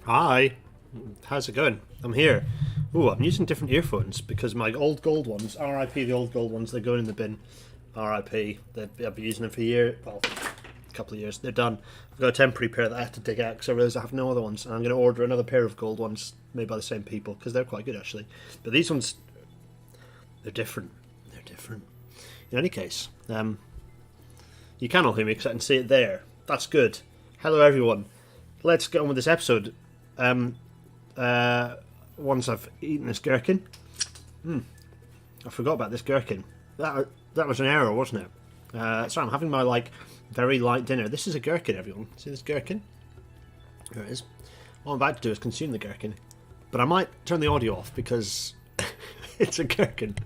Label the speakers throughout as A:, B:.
A: Hi, how's it going? I'm here. Ooh, I'm using different earphones because my old gold ones, RIP the old gold ones, they're going in the bin. RIP. I've been using them for a year, well, a couple of years. They're done. I've got a temporary pair that I have to dig out because I realise I have no other ones. And I'm going to order another pair of gold ones made by the same people because they're quite good actually. But these ones, they're different. They're different. In any case, you can all hear me because I can see it there. That's good. Hello everyone. Let's get on with this episode. Once I've eaten this gherkin. I forgot about this gherkin. That was an error, wasn't it? So I'm having my very light dinner. This is a gherkin, everyone. See this gherkin? There it is. What I'm about to do is consume the gherkin, but I might turn the audio off because it's a gherkin.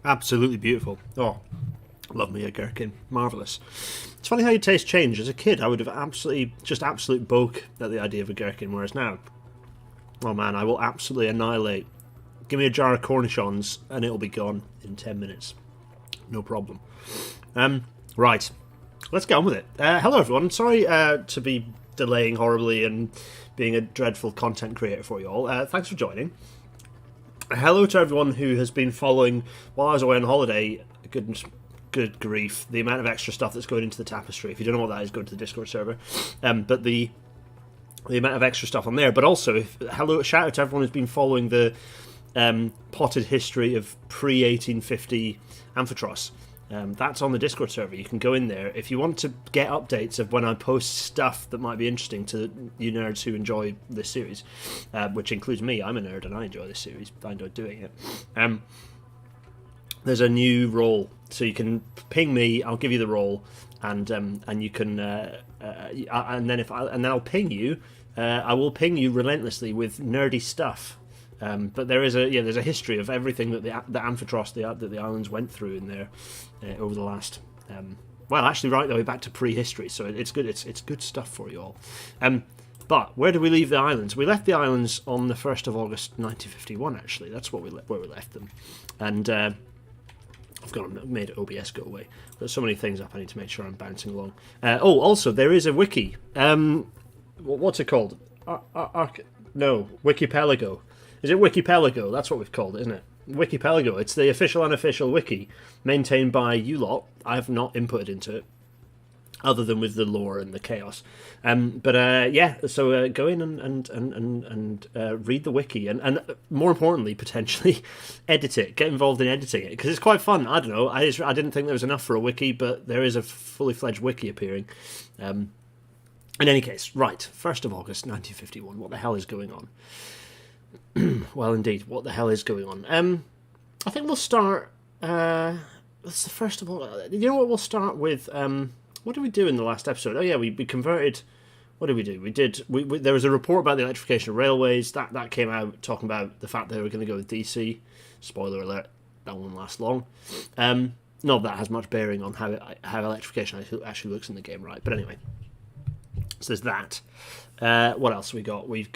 A: Absolutely beautiful. Oh, love me a gherkin. Marvellous. It's funny how your taste changed. As a kid, I would have absolute boke at the idea of a gherkin, whereas now, oh man, I will absolutely annihilate. Give me a jar of cornichons and it'll be gone in 10 minutes. No problem. Right, let's get on with it. Hello everyone. Sorry to be delaying horribly and being a dreadful content creator for you all. Thanks for joining. Hello to everyone who has been following while I was away on holiday. Good grief, the amount of extra stuff that's going into the tapestry. If you don't know what that is, go to the Discord server. But the amount of extra stuff on there. But also, shout out to everyone who's been following the potted history of pre-1850 Amphitrite. That's on the Discord server. You can go in there if you want to get updates of when I post stuff that might be interesting to you nerds who enjoy this series, which includes me. I'm a nerd and I enjoy this series. I enjoy doing it. There's a new role, so you can ping me. I'll give you the role, and you can and then I'll ping you. I will ping you relentlessly with nerdy stuff. But there's a history of everything that the Amphitrite, that the islands went through in there over the last actually right the way back to prehistory. So it's good. It's good stuff for you all. But where did we leave the islands? We left the islands on the 1st of August 1951. Actually, that's where we left them. And I've made OBS go away. There's so many things up. I need to make sure I'm bouncing along. Also there is a wiki. What's it called? Wikipelago. Is it Wikipelago? That's what we've called it, isn't it? Wikipelago. It's the official unofficial wiki maintained by you lot. I have not inputted into it, other than with the lore and the chaos. So go in and read the wiki, and more importantly, potentially edit it. Get involved in editing it because it's quite fun. I don't know. I didn't think there was enough for a wiki, but there is a fully fledged wiki appearing. In any case, right, 1st of August 1951. What the hell is going on? Well, indeed, what the hell is going on? I think we'll start. That's the first of all. You know what? We'll start with. What did we do in the last episode? Oh yeah, we converted. What did we do? There was a report about the electrification of railways that came out talking about the fact that they were going to go with DC. Spoiler alert: that won't last long. Not that has much bearing on how electrification actually looks in the game, right? But anyway, so there's that. What else we got? We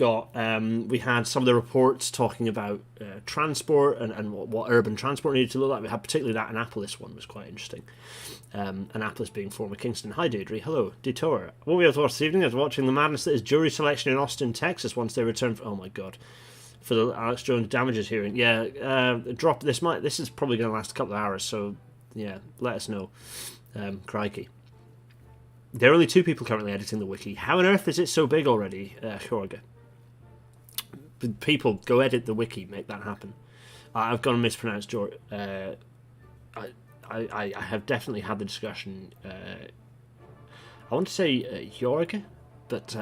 A: had some of the reports talking about transport and what urban transport needed to look like. We had particularly that Annapolis one was quite interesting. Annapolis being former Kingston. Hi, Deirdre. Hello, Detour. What we have to watch this evening is watching the madness that is jury selection in Austin, Texas. Once they return. Oh my God. For the Alex Jones damages hearing. Yeah. Drop this. This is probably going to last a couple of hours. So yeah, let us know. Crikey. There are only 2 people currently editing the wiki. How on earth is it so big already, Jorge? People, go edit the wiki, make that happen. I've gone and mispronounced Jorge. I have definitely had the discussion. I want to say Jorge, but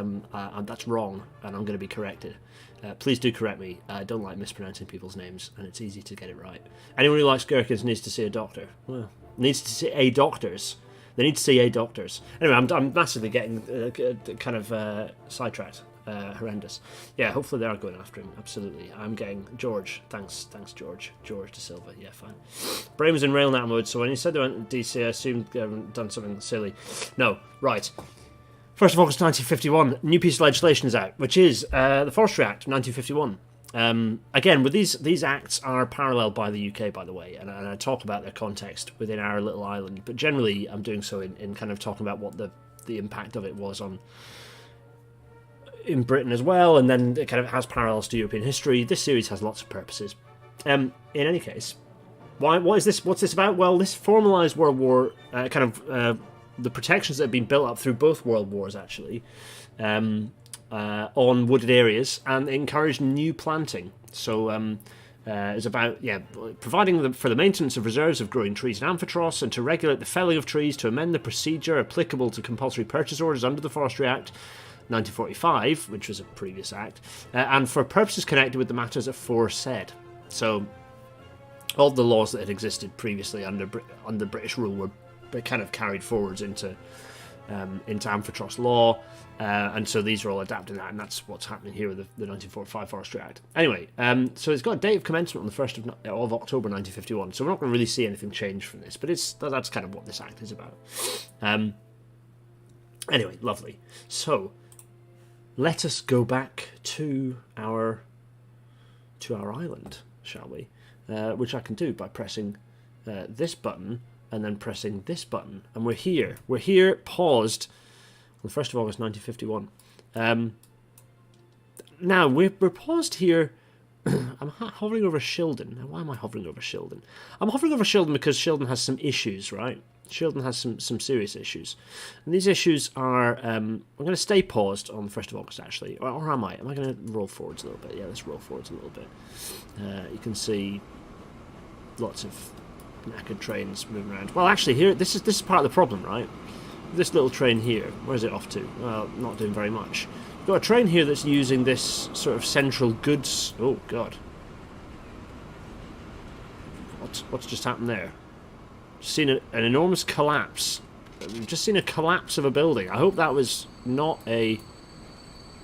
A: that's wrong, and I'm going to be corrected. Please do correct me. I don't like mispronouncing people's names, and it's easy to get it right. Anyone who likes gherkins needs to see a doctor. Well, needs to see a doctors. They need to see a doctors. Anyway, I'm massively getting kind of sidetracked. horrendous. Yeah, hopefully they are going after him. Absolutely. I'm getting George. Thanks, George. George De Silva. Yeah, fine. Brain was in RailNet mode, so when he said they went to DC, I assumed they haven't done something silly. No, right. 1st of August 1951, new piece of legislation is out, which is the Forestry Act 1951. Again, with these acts are paralleled by the UK, by the way, and I talk about their context within our little island, but generally I'm doing so in kind of talking about what the impact of it was in Britain as well, and then it kind of has parallels to European history. This series has lots of purposes. In any case, what is this? What's this about? Well, this formalised World War, the protections that have been built up through both World Wars, actually, on wooded areas, and encouraged new planting. So it's about providing for the maintenance of reserves of growing trees and amphitros, and to regulate the felling of trees, to amend the procedure applicable to compulsory purchase orders under the Forestry Act 1945, which was a previous act, and for purposes connected with the matters aforesaid. So all the laws that had existed previously under British rule were kind of carried forwards into amphitros law, and so these are all adapting that, and that's what's happening here with the 1945 Forestry Act. Anyway, so it's got a date of commencement on the 1st of October 1951, so we're not going to really see anything change from this, but that's kind of what this act is about. Anyway, lovely. So let us go back to our island, shall we? Which I can do by pressing this button and then pressing this button, and we're here. We're here, paused on the 1st of August 1951. Now we're paused here. I'm hovering over Shildon. Now, why am I hovering over Shildon? I'm hovering over Shildon because Shildon has some issues, right? Shildon has some serious issues, and these issues are. I'm going to stay paused on the 1st of August, actually, or am I? Am I going to roll forwards a little bit? Yeah, let's roll forwards a little bit. You can see lots of knackered trains moving around. Well, actually, here this is part of the problem, right? This little train here, where's it off to? Well, not doing very much. You've got a train here that's using this sort of central goods. Oh God, what's just happened there? Seen an enormous collapse. We've just seen a collapse of a building. I hope that was not a.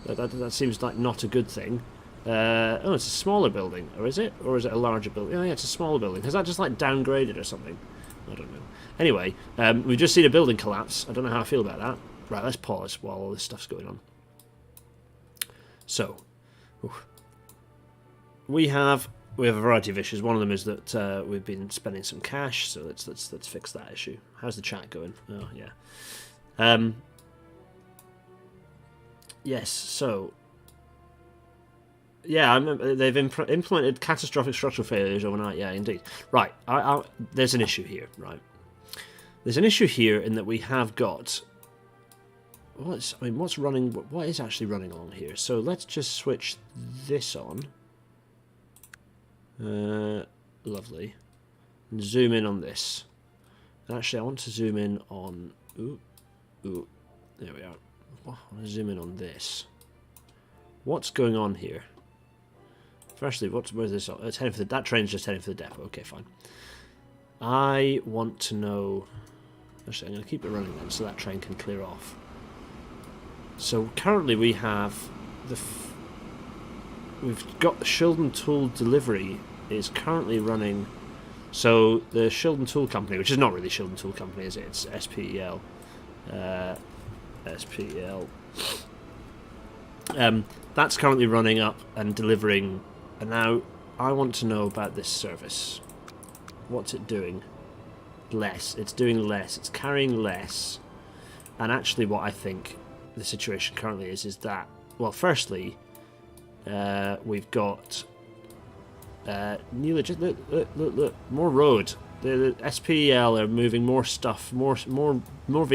A: That seems like not a good thing. Oh, it's a smaller building, or is it? Or is it a larger building? Oh yeah, it's a smaller building. Has that just like downgraded or something? I don't know. Anyway, we've just seen a building collapse. I don't know how I feel about that. Right, let's pause while all this stuff's going on. So, we have a variety of issues. One of them is that we've been spending some cash, so let's fix that issue. How's the chat going? Oh yeah. Yes. So. Yeah, they've implemented catastrophic structural failures overnight. Yeah, indeed. Right, there's an issue here. Right, there's an issue here in that we have got. What's running? What is actually running along here? So let's just switch this on. Lovely. And zoom in on this. And actually, I want to zoom in on. Ooh, there we are. I want to zoom in on this. What's going on here? Firstly, where's this? It's heading for that train's just heading for the depot. Okay, fine. I want to know. Actually, I'm going to keep it running then, so that train can clear off. So currently we have we've got the Shildon Tool Delivery is currently running. So the Shildon Tool Company, which is not really Shildon Tool Company, is it? It's SPEL. SPEL. That's currently running up and delivering. And now I want to know about this service. What's it doing? Less. It's doing less. It's carrying less. And actually what I think the situation currently is that, well, firstly, we've got look, more road. The SPEL are moving more stuff, more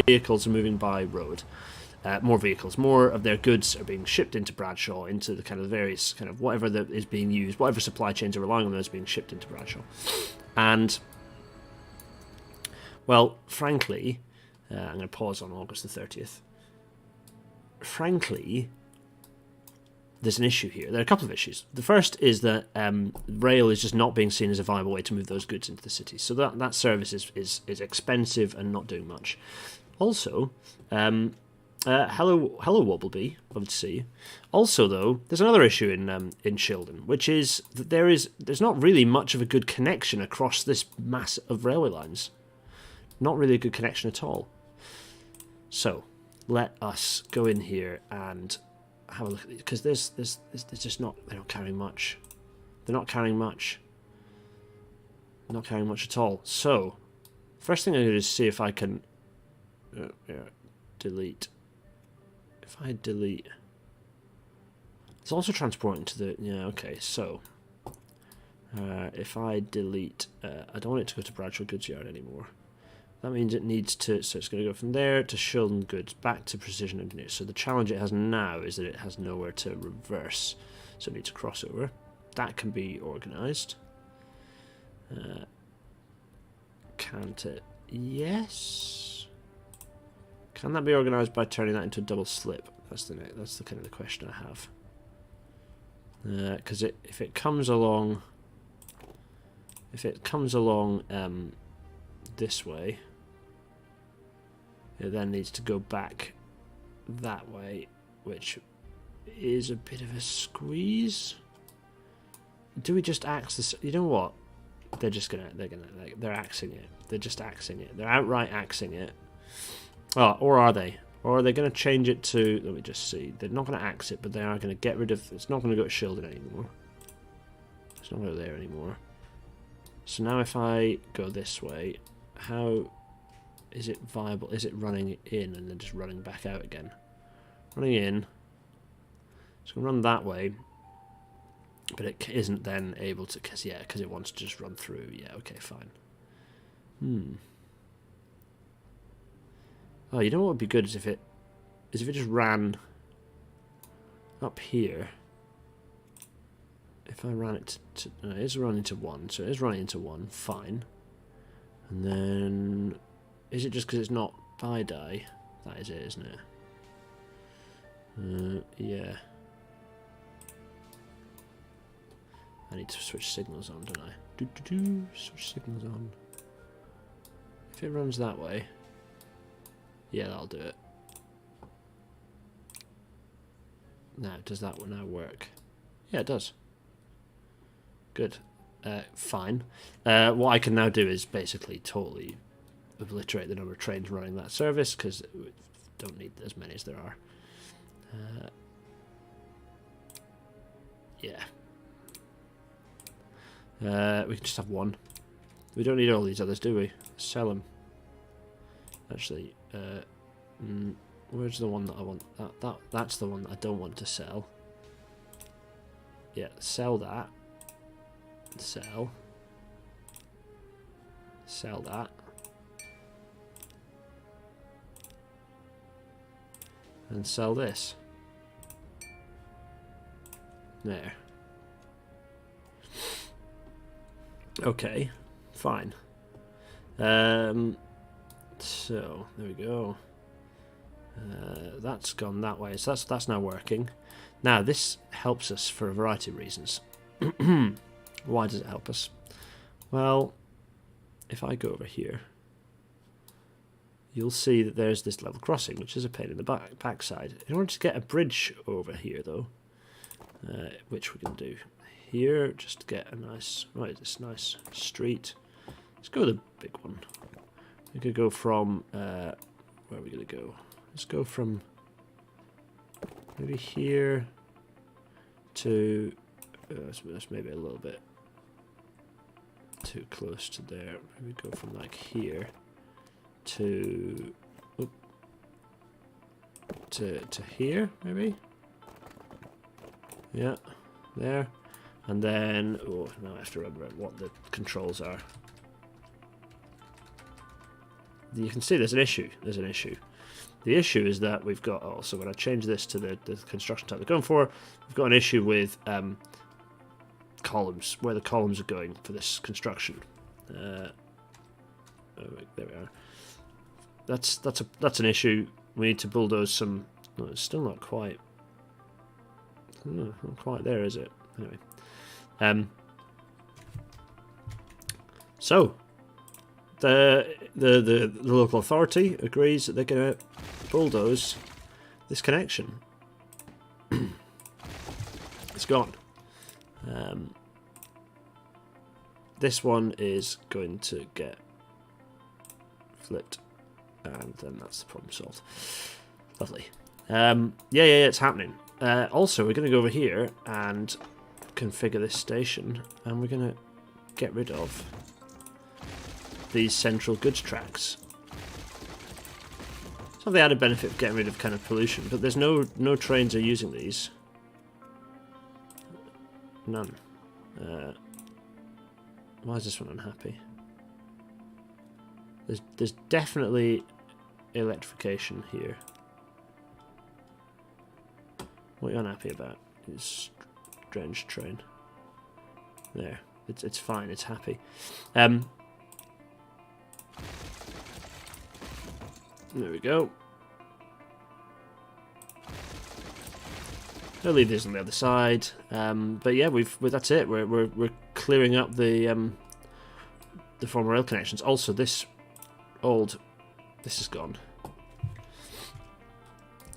A: vehicles are moving by road. More vehicles, more of their goods are being shipped into Bradshaw, into the kind of various kind of whatever that is being used, whatever supply chains are relying on those being shipped into Bradshaw. And, well, frankly, I'm going to pause on August the 30th. Frankly, there's an issue here. There are a couple of issues. The first is that rail is just not being seen as a viable way to move those goods into the city. So that service is expensive and not doing much. Also, Hello, Wobblebee. Love to see you. Also, though, there's another issue in Shildon, which is that there's not really much of a good connection across this mass of railway lines. Not really a good connection at all. So, let us go in here and have a look at these, because there's just not. They're not carrying much. They're not carrying much. Not carrying much at all. So, first thing I'm going to do is see if I can delete. If I delete, it's also transporting to the, yeah, okay, so if I delete, I don't want it to go to Bradshaw Goods Yard anymore. That means it needs to, so it's going to go from there to Shildon Goods, back to Precision Engineers. So the challenge it has now is that it has nowhere to reverse, so it needs a crossover. That can be organised. Can't it? Yes. Can that be organised by turning that into a double slip? That's the kind of the question I have. Because if it comes along, this way, it then needs to go back that way, which is a bit of a squeeze. Do we just axe this? You know what? They're axing it. They're just axing it. They're outright axing it. Oh, or are they? Or are they going to change it to... Let me just see. They're not going to axe it, but they are going to get rid of... It's not going to go to Shildon anymore. It's not going to go there anymore. So now if I go this way, how is it viable? Is it running in and then just running back out again? Running in. It's going to run that way. But it isn't then able to... Because it wants to just run through. Yeah, okay, fine. Oh, you know what would be good is if it just ran up here. If I ran it to no, it is running to 1, so it is running into 1, fine. And then is it just because it's not bi-die? That is it, isn't it? Yeah. I need to switch signals on, don't I? Switch signals on. If it runs that way. Yeah, that'll do it. Now, does that one now work? Yeah, it does. Good. Fine. What I can now do is basically totally obliterate the number of trains running that service, because we don't need as many as there are. Yeah. We can just have one. We don't need all these others, do we? Sell them. Actually, where's the one that I want? That's the one that I don't want to sell. Yeah, sell that. Sell that. And sell this. There. Okay, fine. So there we go. That's gone that way, so that's now working. Now this helps us for a variety of reasons. Why does it help us? Well, if I go over here, you'll see that there's this level crossing, which is a pain in the backside. In order to get a bridge over here, though, which we can do here, just to get a nice, this nice street. Let's go with the big one. We could go from, where are we going to go? Let's go from maybe here to, that's maybe a little bit too close to there. Maybe go from like here to here, maybe. Yeah, there. And then, oh, now I have to remember what the controls are. You can see there's an issue. There's an issue. The issue is that we've got, oh, so when I change this to the construction type we're going for, we've got an issue with columns, where the columns are going for this construction. Oh, wait, there we are. That's an issue. We need to bulldoze some. No, it's still not quite. Not quite there, is it? Anyway, so the local authority agrees that they're going to bulldoze this connection. It's gone. This one is going to get flipped, and then that's the problem solved. Lovely. Yeah, it's happening. Also, we're going to go over here and configure this station, and we're going to get rid of these central goods tracks. It's not the added benefit of getting rid of kind of pollution, but there's no trains are using these. None. Why is this one unhappy? There's definitely electrification here. What are you unhappy about? It's strange train. There. It's fine, it's happy. There we go. I'll leave these on the other side. But yeah, that's it. We're clearing up the former rail connections. Also, this is gone.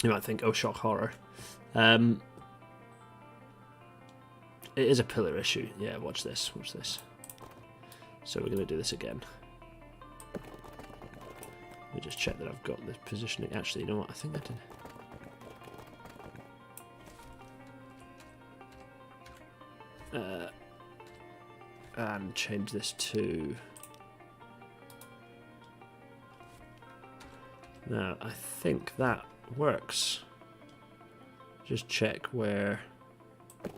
A: You might think, oh, shock horror. It is a pillar issue. Yeah, watch this. Watch this. So we're going to do this again. Let me just check that I've got the positioning. Actually, you know what? I think I did. And change this to... Now, I think that works. Just check where... I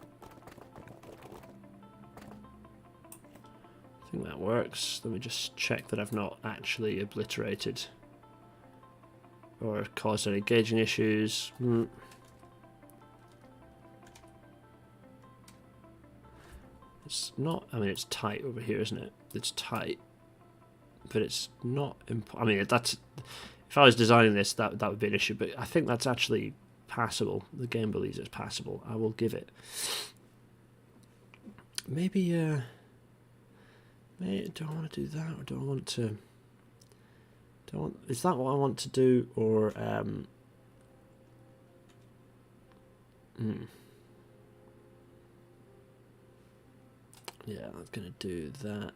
A: think that works. Let me just check that I've not actually obliterated or caused any gauging issues. It's not, I mean, it's tight over here, isn't it? It's tight, but it's not, I mean, that's, if I was designing this, that would be an issue, but I think that's actually passable. The game believes it's passable. I will give it. Maybe, do I want to do that, or do I want to, is that what I want to do, or, yeah, I'm going to do that.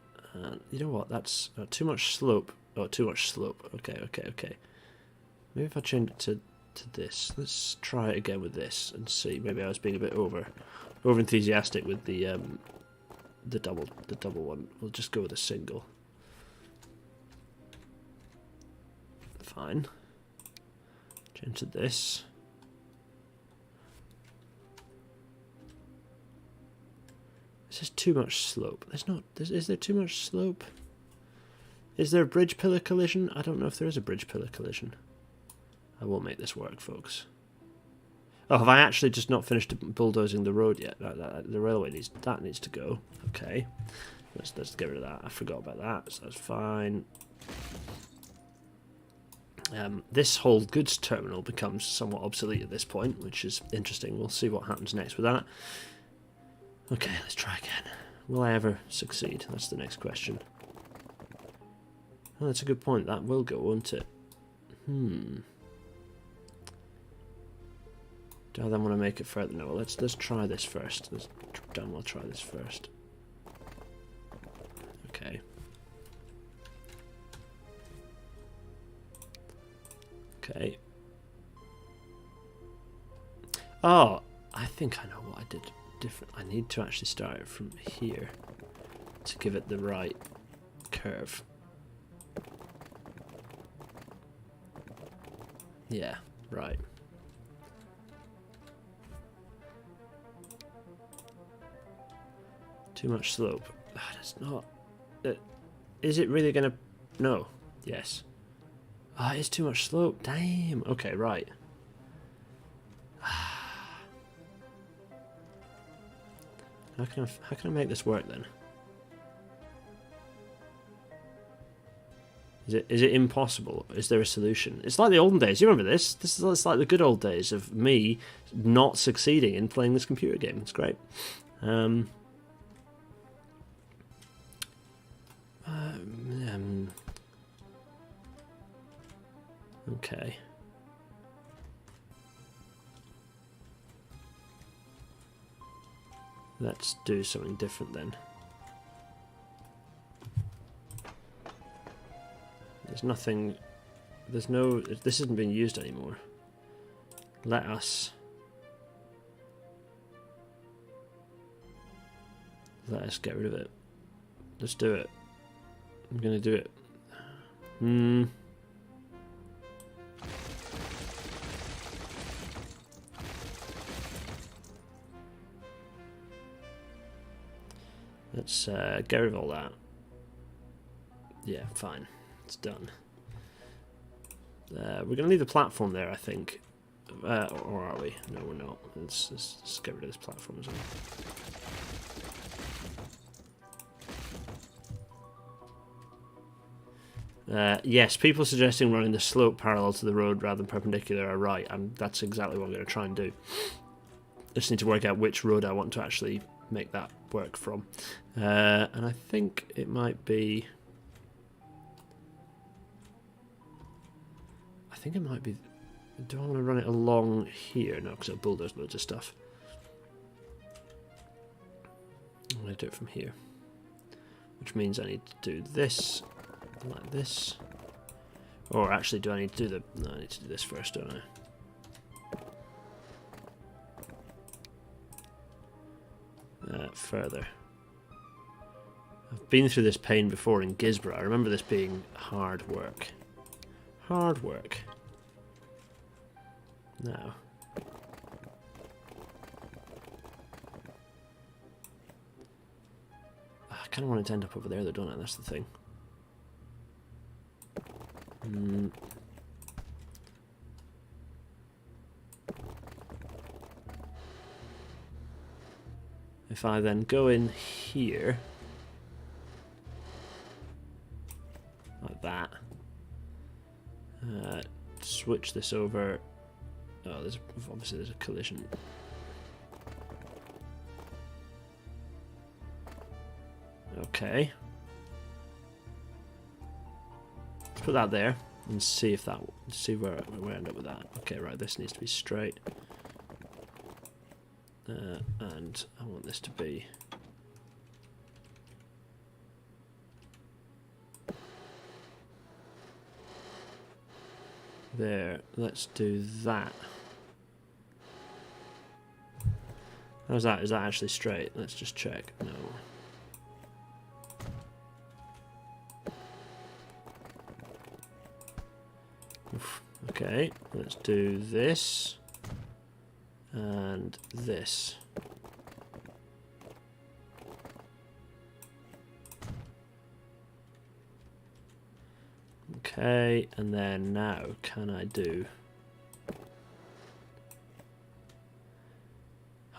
A: You know what? That's too much slope. Oh, too much slope. Okay. Maybe if I change it to this. Let's try it again with this and see. Maybe I was being a bit over enthusiastic with the double one. We'll just go with a single. Fine. Change to this. This is too much slope. There's not. Is there too much slope? Is there a bridge pillar collision? I don't know if there is a bridge pillar collision. I will make this work, folks. Oh, have I actually just not finished bulldozing the road yet? The railway needs to go. Okay, let's get rid of that. I forgot about that, so that's fine. This whole goods terminal becomes somewhat obsolete at this point, which is interesting. We'll see what happens next with that. Okay, let's try again. Will I ever succeed? That's the next question. Oh, that's a good point. That will go, won't it? Do I then want to make it further? No, let's try this first. We'll try this first. Okay. Okay. Oh, I think I know what I did different. I need to actually start it from here to give it the right curve. Yeah, right. Too much slope. It's not. Is it really gonna? No. Yes. Ah, it's too much slope. Damn. Okay, right. How can I make this work then? Is it impossible? Is there a solution? It's like the olden days. You remember this? It's like the good old days of me not succeeding in playing this computer game. It's great. Okay. Let's do something different then. There's nothing... There's no... This isn't being used anymore. Let us get rid of it. Let's do it. I'm gonna do it. Let's get rid of all that. Yeah, fine. It's done. We're going to leave the platform there, I think. Or are we? No, we're not. Let's get rid of this platform as well. Yes, people suggesting running the slope parallel to the road rather than perpendicular are right, and that's exactly what I'm going to try and do. I just need to work out which road I want to actually make that work from. And I think it might be... Do I want to run it along here? No, because it'll bulldoze loads of stuff. I'm going to do it from here. Which means I need to do this, like this. Or actually, do I need to do the... No, I need to do this first, don't I? Further. I've been through this pain before in Gisborough. I remember this being hard work. Hard work. Now. I kind of want it to end up over there though, don't I? That's the thing. If I then go in here, like that, switch this over. Oh, obviously there's a collision. Okay. Let's put that there and see if see where we end up with that. Okay, right. This needs to be straight. And I want this to be there. Let's do that. How's that? Is that actually straight? Let's just check. No. Oof. Okay, let's do this. And this. Okay, and then now can I do...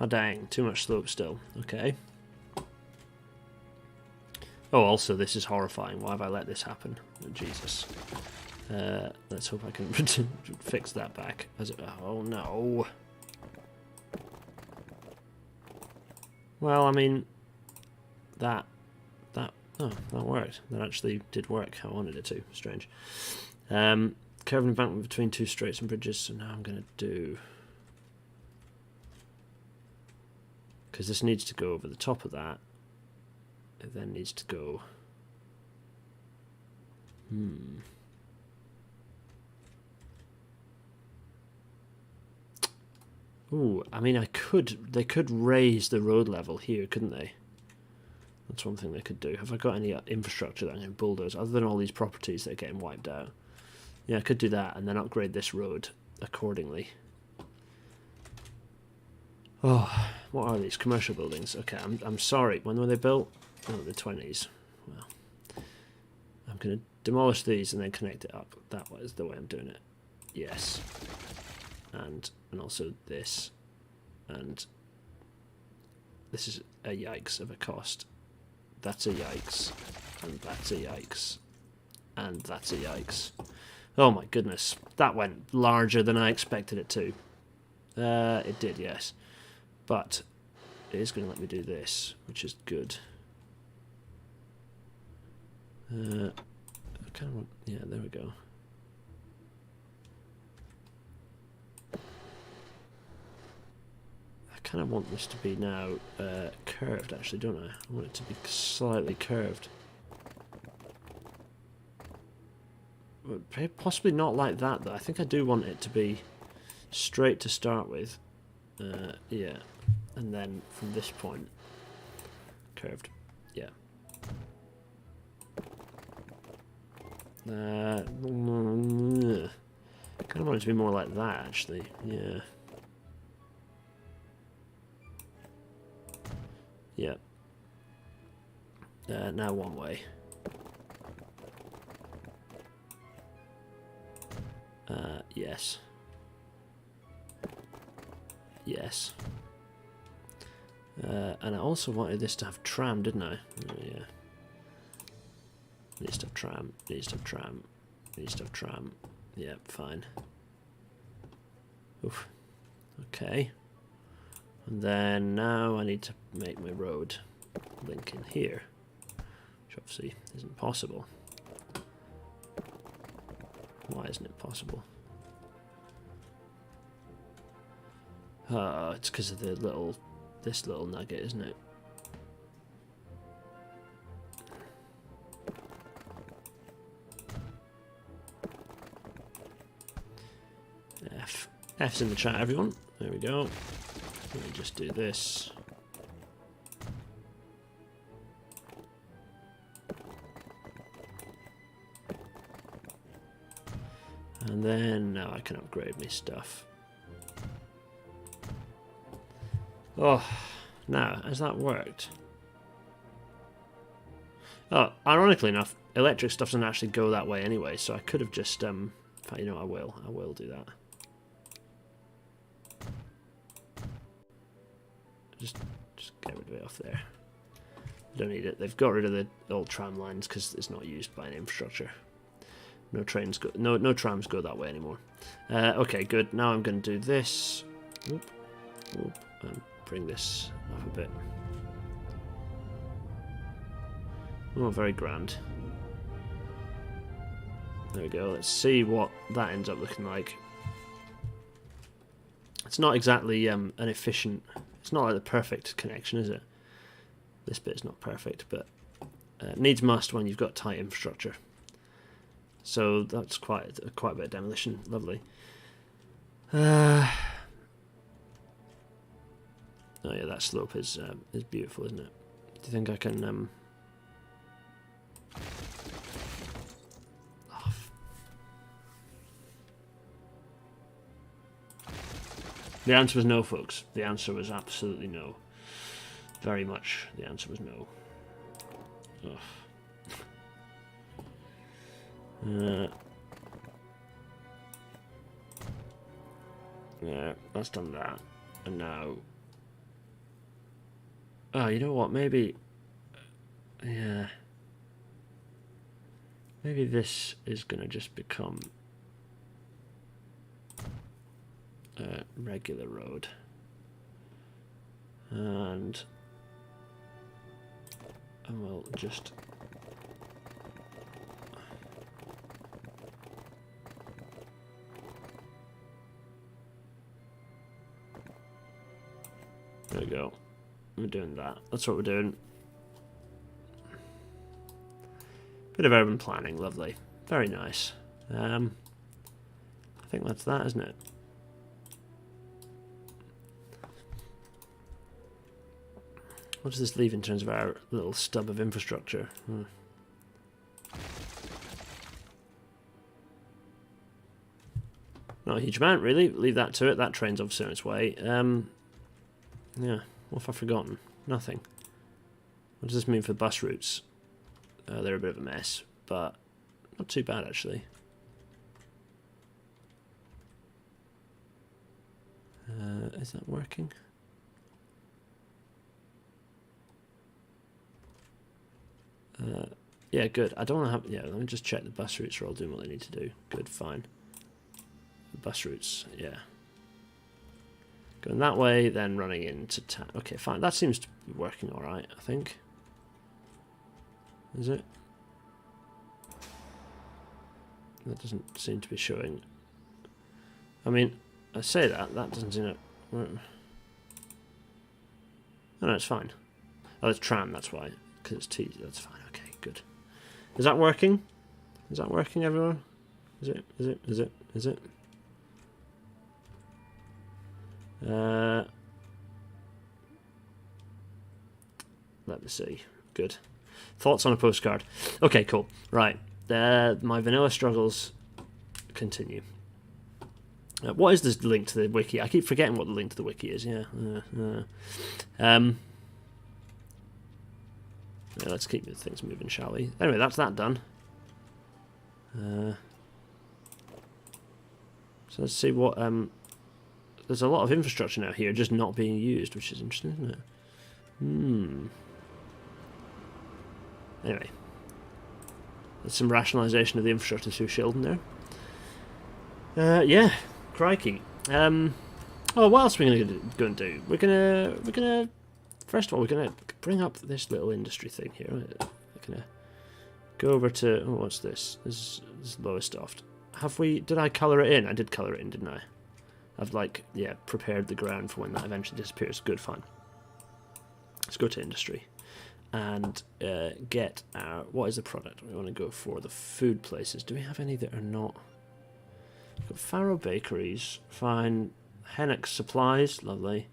A: Oh dang, too much slope still. Okay. Oh, also this is horrifying. Why have I let this happen? Oh, Jesus. Let's hope I can fix that back. Oh no. Well, I mean, oh, that worked. That actually did work how I wanted it to. Strange. Curved embankment between two straights and bridges. So now I'm going to do... Because this needs to go over the top of that. It then needs to go... Ooh, I mean, they could raise the road level here, couldn't they? That's one thing they could do. Have I got any infrastructure that I can bulldoze, other than all these properties that are getting wiped out? Yeah, I could do that, and then upgrade this road accordingly. Oh, what are these? Commercial buildings. Okay, I'm sorry. When were they built? Oh, the 20s. Well, I'm going to demolish these and then connect it up. That was the way I'm doing it. Yes. And also this. And this is a yikes of a cost. That's a yikes. And that's a yikes. And that's a yikes. Oh my goodness. That went larger than I expected it to. It did, yes. But it is going to let me do this, which is good. I kind of want... Yeah, there we go. I kind of want this to be now curved, actually, don't I? I want it to be slightly curved. But possibly not like that, though. I think I do want it to be straight to start with. Yeah. And then from this point, curved. Yeah. Kind of want it to be more like that, actually. Yeah. Yeah. Now one way. Yes. Yes. And I also wanted this to have tram, didn't I? Oh, yeah. Needs to have tram, needs to have tram, needs to have tram. Yeah, fine. Oof. Okay. And then now I need to make my road link in here, which obviously isn't possible. Why isn't it possible? It's because of the this little nugget, isn't it? F's in the chat, everyone. There we go. Let me just do this. And then now I can upgrade my stuff. Oh, now, has that worked? Oh, ironically enough, electric stuff doesn't actually go that way anyway, so I could have just, in fact, you know, I will do that. Just get rid of it off there. I don't need it. They've got rid of the old tram lines because it's not used by an infrastructure. No trains go. No trams go that way anymore. Okay, good. Now I'm going to do this. Whoop, whoop, and bring this up a bit. Oh, very grand. There we go. Let's see what that ends up looking like. It's not exactly an efficient. It's not like the perfect connection, is it? This bit's not perfect, but needs must when you've got tight infrastructure. So that's quite a bit of demolition. Lovely. Oh yeah, that slope is beautiful, isn't it? Do you think I can? The answer was no, folks. The answer was absolutely no. Very much. The answer was no. Yeah, that's done that. And now... Oh, you know what? Maybe... Yeah. Maybe this is going to just become a regular road. And we'll just... There we go. We're doing that. That's what we're doing. Bit of urban planning, lovely. Very nice. I think that's that, isn't it? What does this leave in terms of our little stub of infrastructure? Not a huge amount, really. Leave that to it. That train's obviously on its way. Yeah, what have I forgotten? Nothing. What does this mean for bus routes? They're a bit of a mess, but not too bad, actually. Is that working? Yeah, good. I don't want to have... Yeah, let me just check the bus routes are all doing what they need to do. Good, fine. The bus routes, yeah. Going that way, then running into town. Okay, fine. That seems to be working alright, I think. Is it? That doesn't seem to be showing. I mean, I say that doesn't seem to... Oh, no, it's fine. Oh, it's tram, that's why. Because it's T, that's fine. Okay, good. Is that working? Is that working, everyone? Is it? Is it? Is it? Is it? Let me see. Good. Thoughts on a postcard. Okay, cool. Right. My vanilla struggles continue. What is this link to the wiki? I keep forgetting what the link to the wiki is. Yeah. Yeah, let's keep things moving, shall we? Anyway, that's that done. So let's see what... there's a lot of infrastructure now here just not being used, which is interesting, isn't it? Anyway. There's some rationalisation of the infrastructure through Shildon there. Yeah, crikey. Oh, what else are we going to do? We're gonna first of all, we're gonna bring up this little industry thing here. We're gonna go over to what's this? This is Lowestoft. Have we? Did I colour it in? I did colour it in, didn't I? I've prepared the ground for when that eventually disappears. Good, fine. Let's go to industry and get our... What is the product we want to go for? The food places. Do we have any that are not... We've got Farrow Bakeries. Fine. Hennock's Supplies. Lovely.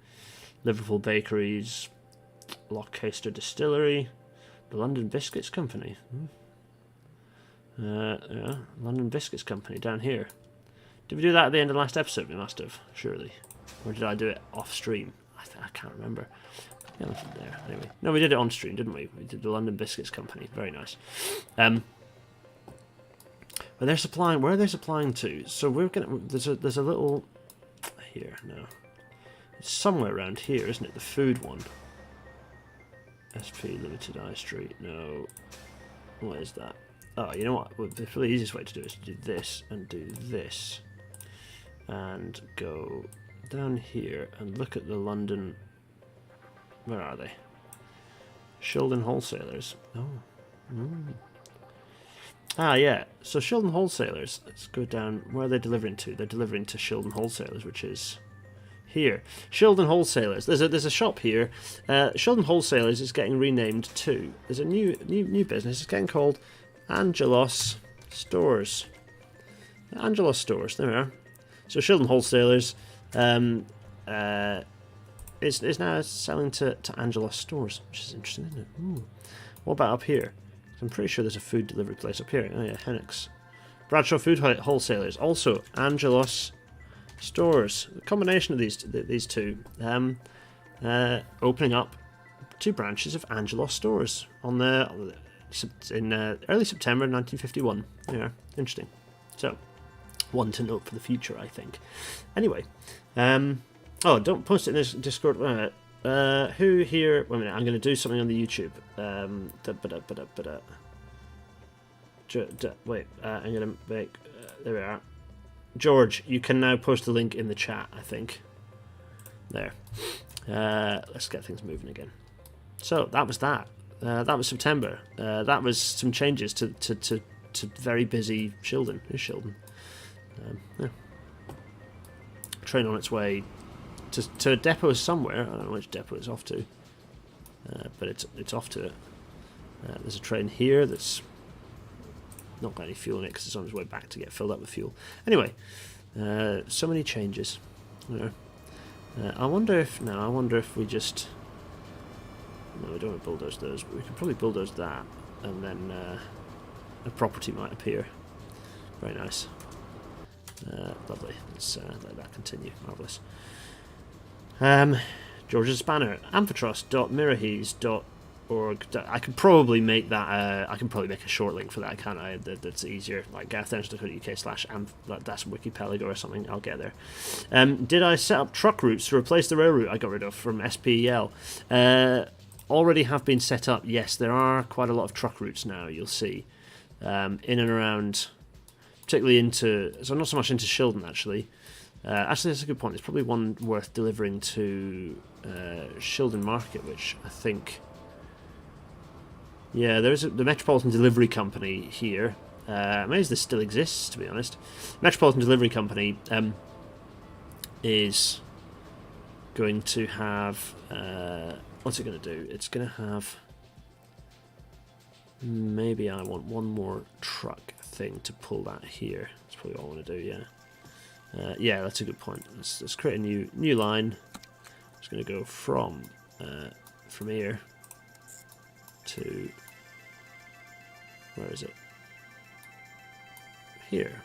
A: Liverpool Bakeries. Lochcaster Distillery. The London Biscuits Company. Yeah, London Biscuits Company down here. Did we do that at the end of the last episode? We must have, surely. Or did I do it off stream? I can't remember. Yeah, there. Anyway, no, we did it on stream, didn't we? We did the London Biscuits Company. Very nice. Where they're supplying? Where are they supplying to? So we're gonna. There's a little here. No, it's somewhere around here, isn't it? The food one. SP Limited High Street. No, what is that? Oh, you know what? Well, the really easiest way to do it is to do this and do this. And go down here and look at the London... Where are they? Shildon Wholesalers. Oh. Ah, yeah. So Shildon Wholesalers. Let's go down. Where are they delivering to? They're delivering to Shildon Wholesalers, which is here. Shildon Wholesalers. There's a shop here. Shildon Wholesalers is getting renamed to... There's a new business. It's getting called Angelos Stores. Angelos Stores. There we are. So Shildon Wholesalers is now selling to Angelos Stores, which is interesting, isn't it? Ooh. What about up here? I'm pretty sure there's a food delivery place up here. Oh yeah, Hennock's. Bradshaw Food Wholesalers, also Angelos Stores. The combination of these two, opening up 2 branches of Angelos Stores in early September 1951. Yeah, interesting. So. One to note for the future, I think. Anyway, oh, don't post it in this Discord. Who here? Wait a minute, I'm going to do something on the YouTube. Wait, I'm going to make. There we are. George, you can now post the link in the chat. I think. There. Let's get things moving again. So that was that. That was September. That was some changes to very busy Shildon. Who's Shildon? Yeah. Train on its way to a depot somewhere. I don't know which depot it's off to, but it's off to it. There's a train here that's not got any fuel in it because it's on its way back to get filled up with fuel. Anyway, so many changes. I wonder if we just... No, we don't want to bulldoze those, but we can probably bulldoze that, and then a property might appear. Very nice. Lovely. Let's let that continue. Marvellous. George's Spanner. Amphitrust.mirahees.org. I could probably make that. I can probably make a short link for that, can't I? That's easier. Like gareth.co.uk/wikipelago or something. I'll get there. Did I set up truck routes to replace the rail route I got rid of from SPEL? Already have been set up. Yes, there are quite a lot of truck routes now. You'll see in and around. Particularly into, so not so much into Shildon actually. Actually, that's a good point. There's probably one worth delivering to Shildon Market, which I think, yeah, there is the Metropolitan Delivery Company here. Maybe this still exists, to be honest. Metropolitan Delivery Company is going to have what's it going to do? It's going to have... Maybe I want one more truck thing to pull that here. That's probably what I want to do, yeah. Yeah, that's a good point. Let's create a new line. It's going to go from here to... Where is it? Here.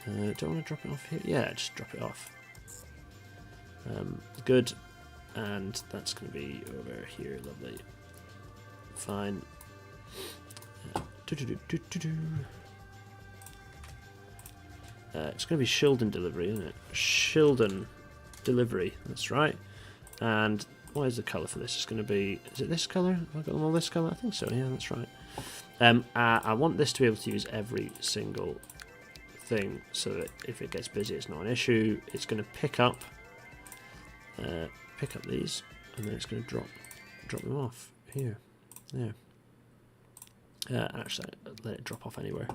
A: Do I want to drop it off here? Yeah, just drop it off. Good. And that's going to be over here. Lovely. Fine. It's going to be Shildon delivery, isn't it? Shildon delivery, that's right. And what is the colour for this? It's going to be... Is it this colour? Have I got them all this colour? I think so, yeah, that's right. I want this to be able to use every single thing so that if it gets busy, it's not an issue. It's going to pick up these, and then it's going to drop them off here. There. Actually, let it drop off anywhere.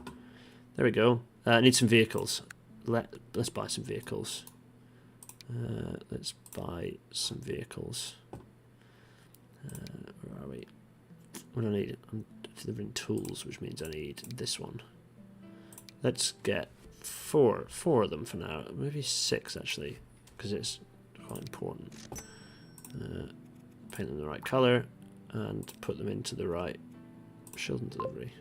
A: There we go. I need some vehicles. Let's buy some vehicles. Let's buy some vehicles. Where are we? What do I need? I'm delivering tools, which means I need this one. Let's get four of them for now. Maybe 6 actually, because it's quite important. Paint them the right colour and put them into the right Shildon delivery.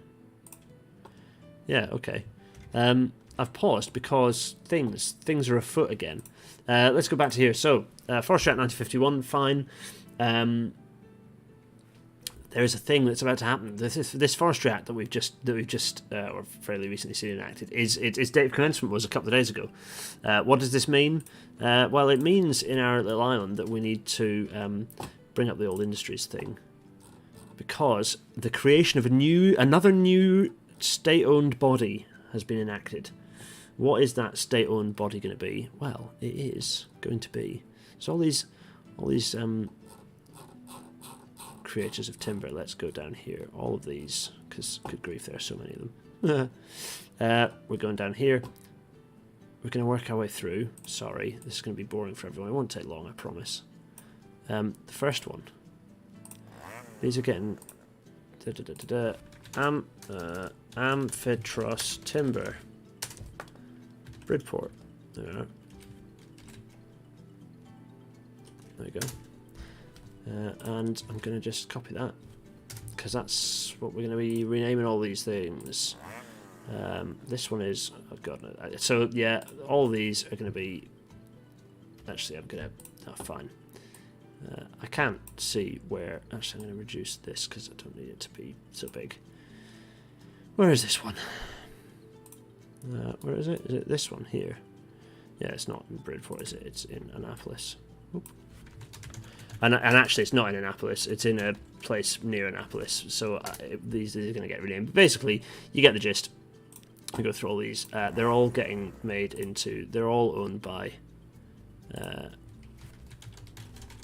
A: Yeah, okay. I've paused because things are afoot again. Let's go back to here. So, Forestry Act 1951, fine. There is a thing that's about to happen. This Forestry Act that we've just or fairly recently seen enacted its date of commencement was a couple of days ago. What does this mean? Well, it means in our little island that we need to bring up the old industries thing, because the creation of another new state-owned body has been enacted. What is that state-owned body going to be? Well, it is going to be all these creators of timber. Let's go down here. All of these, because good grief, there are so many of them. We're going down here. We're going to work our way through. Sorry, this is going to be boring for everyone. It won't take long, I promise. The first one. These are getting Amphitros timber. Bridport. There we are. There you go. And I'm going to just copy that, because that's what we're going to be renaming all these things. This one is... Oh god. So yeah, all these are going to be... Actually, I'm going to... Oh, fine. I can't see where... Actually, I'm going to reduce this because I don't need it to be so big. Where is this one? Where is it? Is it this one here? Yeah, it's not in Bridport, is it? It's in Annapolis. Oop. And actually, it's not in Annapolis. It's in a place near Annapolis. So these are going to get renamed. But basically, you get the gist. We go through all these. They're all getting made into... They're all owned by...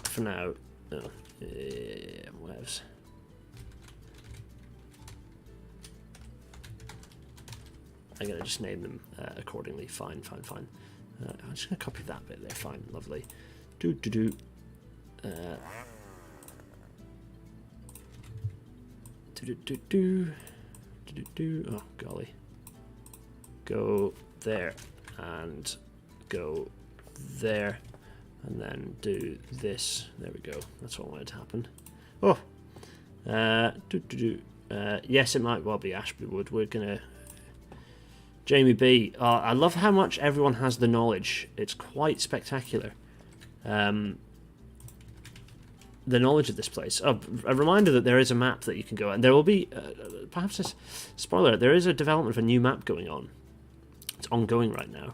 A: for now... No. Whatevs. I'm going to just name them accordingly. Fine. I'm just going to copy that bit there. Fine. Lovely. Oh, golly. Go there and go there and then do this. There we go. That's what I wanted to happen. Oh. Yes, it might well be Ashby Wood. We're going to... Jamie B. I love how much everyone has the knowledge. It's quite spectacular. The knowledge of this place. Oh, a reminder that there is a map that you can go, and there will be perhaps a spoiler. There is a development of a new map going on. It's ongoing right now.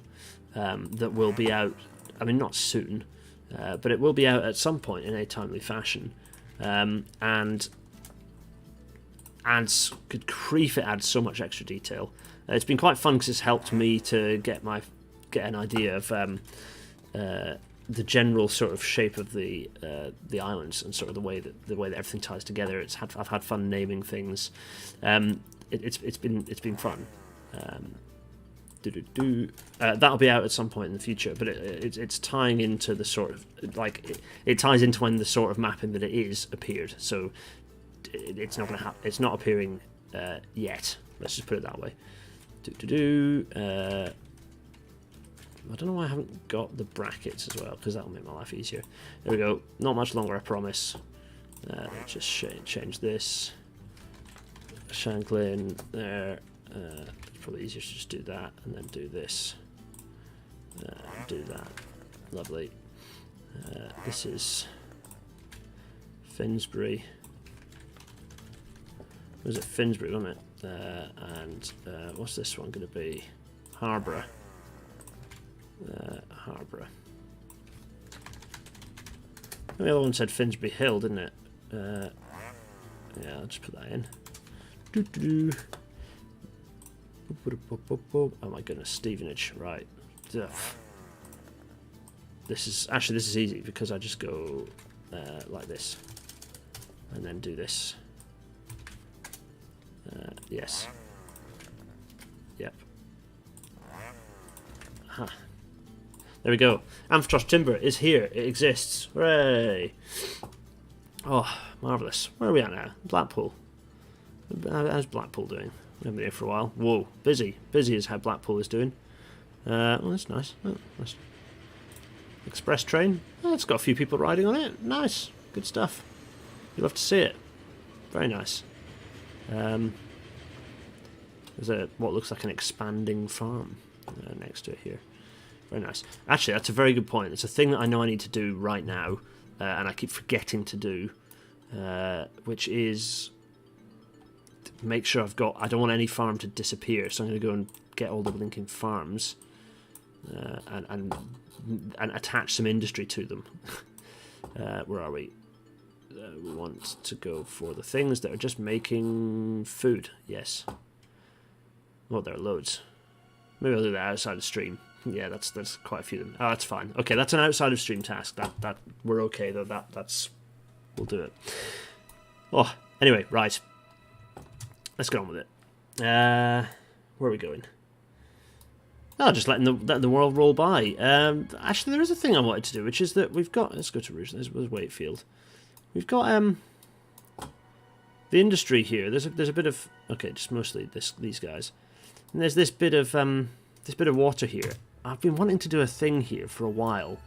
A: That will be out. I mean, not soon, but it will be out at some point in a timely fashion. And adds, good grief, it adds so much extra detail. It's been quite fun because it's helped me to get an idea of the general sort of shape of the islands and sort of the way that everything ties together. I've had fun naming things. It's been fun. That'll be out at some point in the future, but it's tying into the sort of like it ties into when the sort of mapping that it is appeared. So it's not going to happen. It's not appearing yet. Let's just put it that way. I don't know why I haven't got the brackets as well, because that'll make my life easier. There we go. Not much longer, I promise. Let's just change this. Shanklin there. It's probably easier to just do that and then do this. Do that. Lovely. This is Finsbury. Was it Finsbury, wasn't it? And what's this one going to be? Harborough. Harborough. The other one said Finsbury Hill, didn't it? Yeah, I'll just put that in. Oh my goodness, Stevenage, right. This is easy because I just go like this and then do this. Yes. Yep. Aha. There we go. Amphitrust Timber is here. It exists. Hooray! Oh, marvellous. Where are we at now? Blackpool. How's Blackpool doing? We haven't been here for a while. Whoa, busy. Busy is how Blackpool is doing. Well, that's nice. Oh, nice. Express train. Oh, it's got a few people riding on it. Nice. Good stuff. You'll have to see it. Very nice. There's what looks like an expanding farm next to it here. Very nice. Actually, that's a very good point. It's a thing that I know I need to do right now, and I keep forgetting to do, which is make sure I don't want any farm to disappear, so I'm going to go and get all the linking farms and attach some industry to them. Where are we? We want to go for the things that are just making food. Yes. Oh, there are loads. Maybe I'll do that outside of stream. Yeah, that's quite a few of them. Oh, that's fine. Okay, that's an outside of stream task. That we're okay though. That's we'll do it. Oh, anyway, right. Let's get on with it. Where are we going? Oh, just letting the world roll by. Actually, there is a thing I wanted to do, which is that we've got. Let's go to Rouge. There's Wakefield. We've got the industry here. There's a bit of just mostly these guys, and there's this bit of water here. I've been wanting to do a thing here for a while.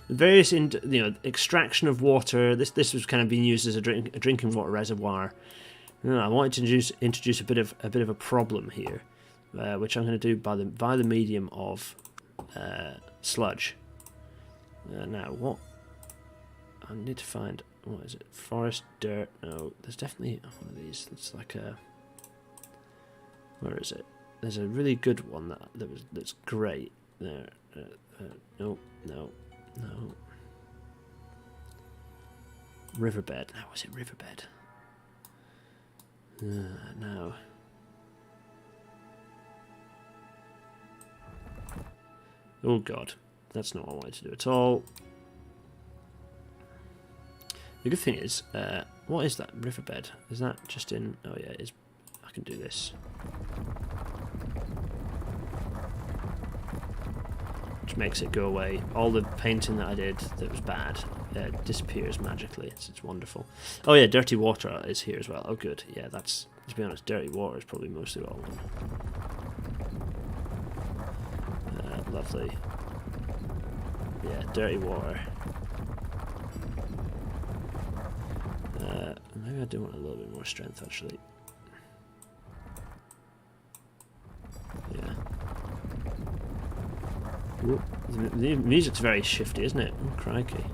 A: Various extraction of water. This was kind of being used as a drinking water reservoir. I wanted to introduce a bit of a problem here, which I'm going to do by the medium of sludge. Now what? I need to find. What is it? Forest dirt? No, there's definitely one of these. It's like a. Where is it? There's a really good one that's great. There. No. Riverbed. How was it? Riverbed. No. Oh God, that's not what I wanted to do at all. The good thing is, what is that riverbed? Is that just in? Oh yeah, it is. I can do this. Which makes it go away. All the painting that I did that was bad disappears magically. It's wonderful. Oh yeah, dirty water is here as well. Oh good. Yeah, that's, to be honest, dirty water is probably mostly what I want. Lovely. Yeah, dirty water. Maybe I do want a little bit more strength actually. Yeah. Ooh, the music's very shifty, isn't it? Oh, crikey.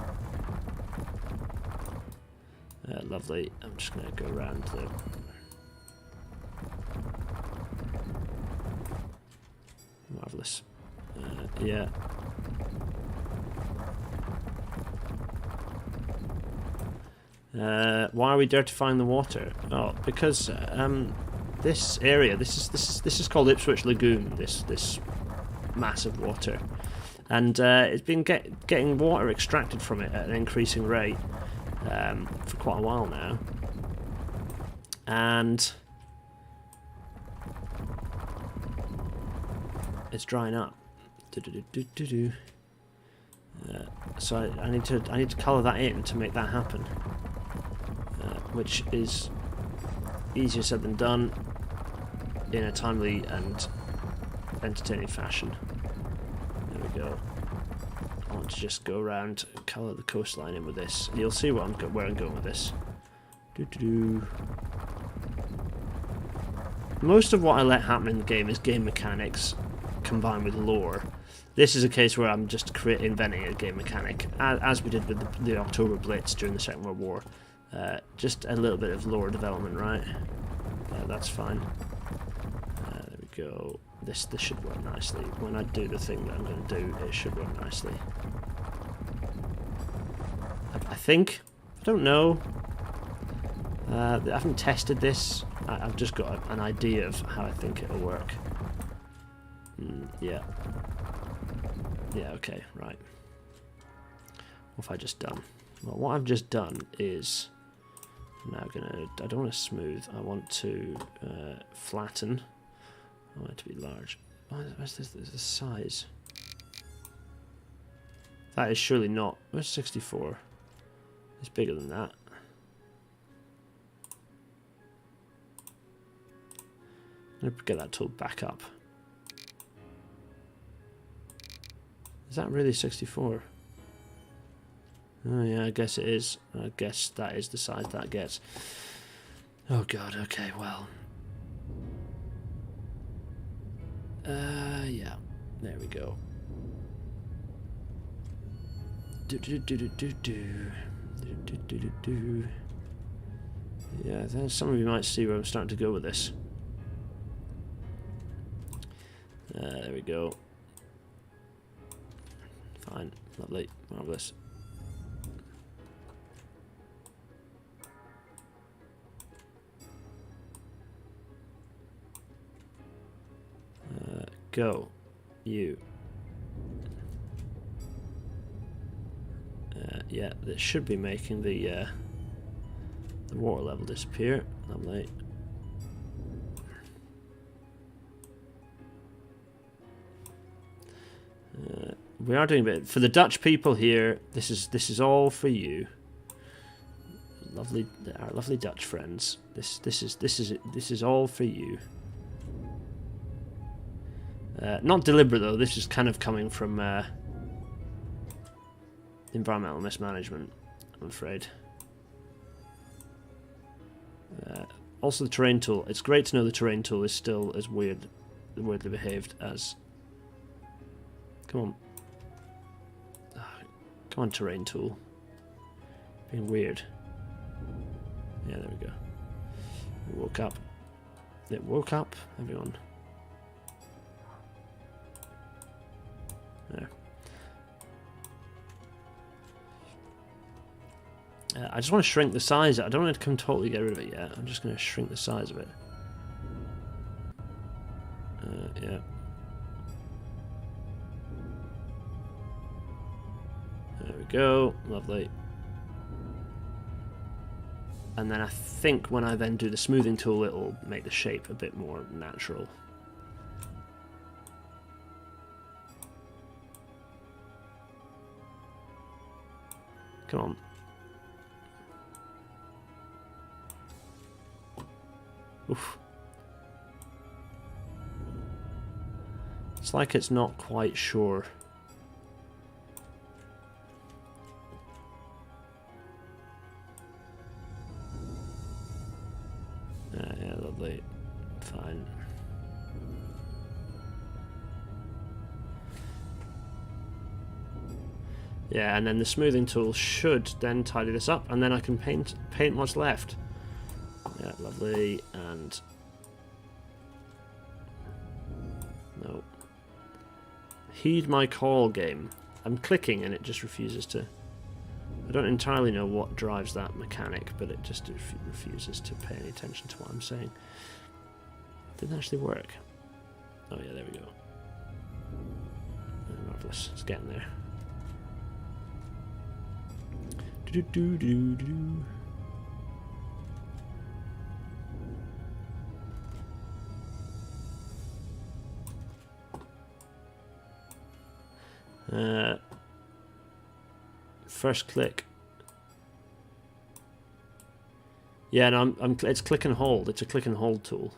A: Lovely. I'm just going to go around the... Marvellous. Yeah. Why are we dirtifying the water? Oh, because this area, this is called Ipswich Lagoon. This mass of water, and it's been getting water extracted from it at an increasing rate for quite a while now, and It's drying up. So I need to colour that in to make that happen, which is easier said than done in a timely and entertaining fashion. There we go. I want to just go around, colour the coastline in with this. You'll see where I'm going with this. Most of what I let happen in the game is game mechanics combined with lore. This is a case where I'm just inventing a game mechanic, as we did with the October Blitz during the Second World War. Just a little bit of lore development, right? That's fine. There we go. This should work nicely. When I do the thing that I'm going to do, it should work nicely. I think. I don't know. I haven't tested this. I've just got an idea of how I think it'll work. Yeah. Yeah, okay, right. What have I just done? Well, what I've just done is... I'm now gonna... I don't want to smooth. I want to flatten. I want it to be large. Where's the size? That is surely not... Where's 64? It's bigger than that. I'm going to get that tool back up. Is that really 64? Oh yeah, I guess it is. I guess that is the size that gets. Oh god, okay, well. Yeah. There we go. Yeah, then some of you might see where I'm starting to go with this. There we go. Fine, lovely, marvellous. Go, you. Yeah, this should be making the water level disappear. Lovely. We are doing a bit for the Dutch people here. This is all for you, lovely, our lovely Dutch friends. This is all for you. Not deliberate though. This is kind of coming from environmental mismanagement, I'm afraid. Also, the terrain tool. It's great to know the terrain tool is still as weirdly behaved as. Come on. Come on, terrain tool. Being weird. Yeah, there we go. It woke up. It woke up, everyone. There. I just want to shrink the size. I don't want to totally get rid of it yet. I'm just going to shrink the size of it. Yeah. There we go. Lovely. And then I think when I then do the smoothing tool, it'll make the shape a bit more natural. Come on. Oof. It's like it's not quite sure. Yeah, lovely. Fine. Yeah, and then the smoothing tool should then tidy this up, and then I can paint what's left. Yeah, lovely, and no. Heed my call, game. I'm clicking and it just refuses to. I don't entirely know what drives that mechanic, but it just refuses to pay any attention to what I'm saying. Didn't actually work. Oh yeah, there we go. Marvellous. It's getting there. Do-do-do-do-do. First click. Yeah, no, it's click and hold. It's a click and hold tool.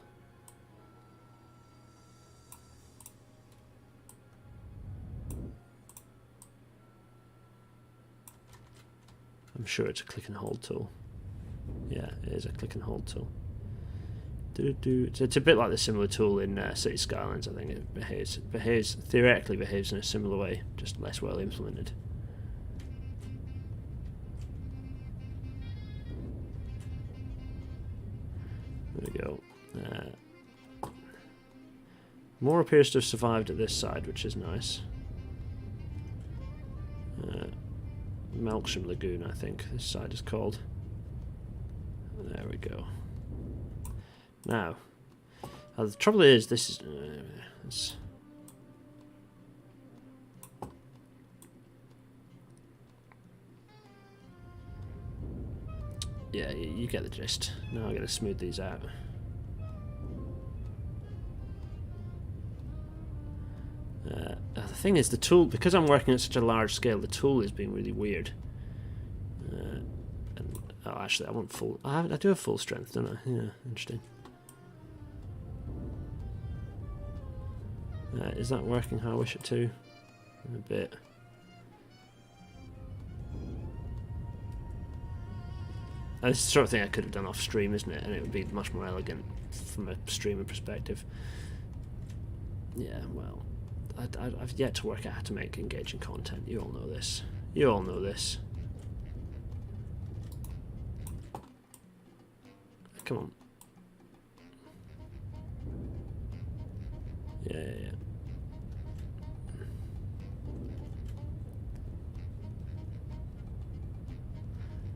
A: I'm sure it's a click and hold tool. Yeah, it is a click and hold tool. It's a bit like the similar tool in City Skylines. I think it theoretically behaves in a similar way, just less well implemented. There we go. More appears to have survived at this side, which is nice. Melksham Lagoon, I think this side is called. There we go. Now, the trouble is, this is yeah, you get the gist. Now I got to smooth these out. The thing is, the tool, because I'm working at such a large scale, the tool is being really weird. And, oh, actually, I want full. I do have full strength, don't I? Yeah, interesting. Is that working how I wish it to? A bit. This is the sort of thing I could have done off stream, isn't it? And it would be much more elegant from a streamer perspective. Yeah, well, I've yet to work out how to make engaging content. You all know this. You all know this. Come on. Yeah.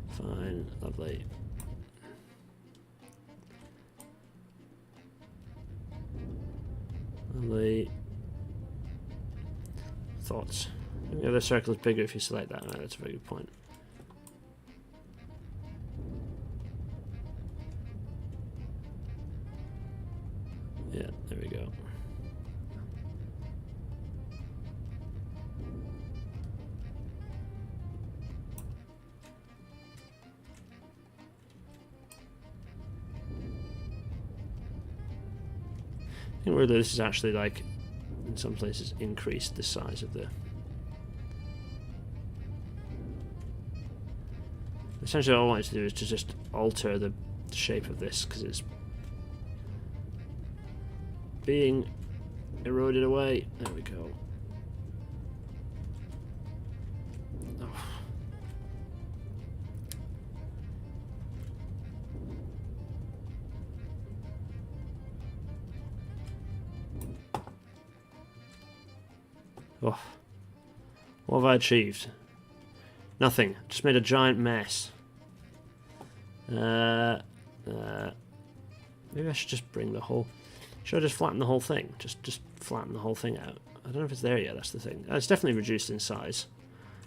A: Fine, lovely. Lovely. Thoughts? The other circle is bigger if you select that. Right, that's a very good point. Yeah, there we go. I think really this is actually, like, in some places increased the size of the... Essentially all I wanted to do is to just alter the shape of this, because it's being eroded away. There we go. Oh, what have I achieved? Nothing. Just made a giant mess. Maybe I should just bring the whole... Should I just flatten the whole thing? Just flatten the whole thing out. I don't know if it's there yet, that's the thing. It's definitely reduced in size.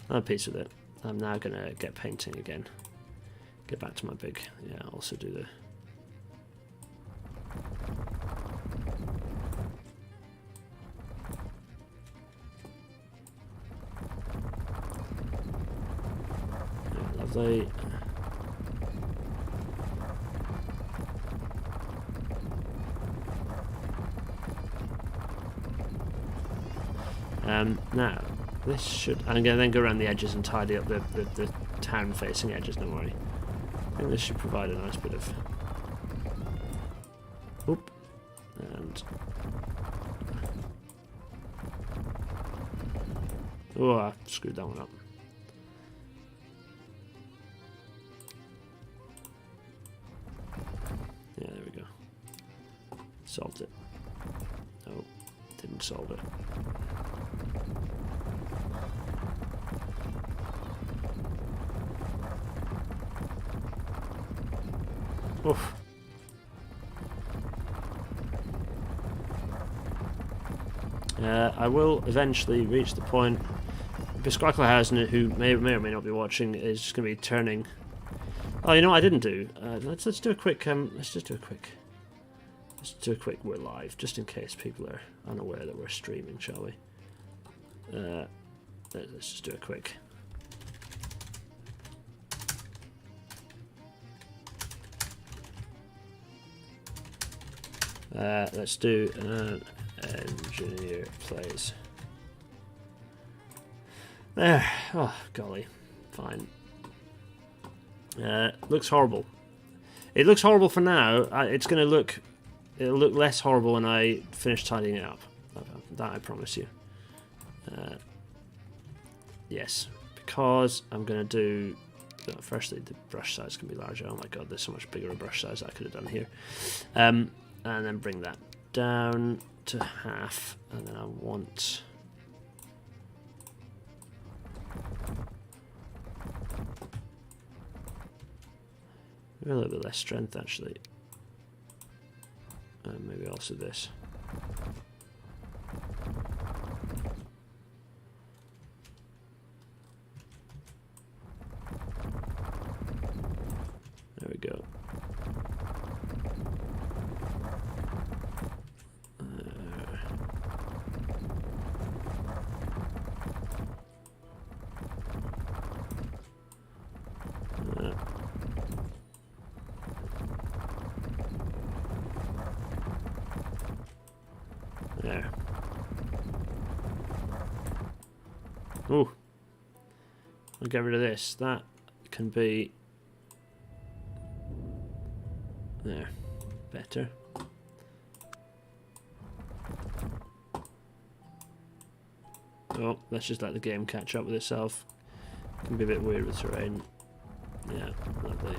A: I'm at peace with it. I'm now going to get painting again. Get back to my big... Yeah, I'll also do the... Lovely. Now, this should... I'm going to then go around the edges and tidy up the town-facing edges, don't worry. I think this should provide a nice bit of... Oop. And... Oh, I screwed that one up. Yeah, there we go. Solved it. Oh, didn't solve it. Oof. I will eventually reach the point. Bisquacklehausen, who may or may not be watching, is just going to be turning. Oh, you know what I didn't do? Let's do a quick. Let's do a quick. We're live, just in case people are unaware that we're streaming, shall we? let's just do a quick. Let's do an engineer plays. There. Oh, golly. Fine. Looks horrible. It looks horrible for now. It's going to look... It'll look less horrible when I finish tidying it up. That I promise you. Yes. Because I'm going to do... Firstly, the brush size can be larger. Oh my god, there's so much bigger a brush size I could have done here. And then bring that down to half. And then I want... a little bit less strength, actually. And maybe also this. There we go. There. Oh, I'll get rid of this. That can be there. Better. Oh, let's just let the game catch up with itself. It can be a bit weird with terrain. Yeah, lovely.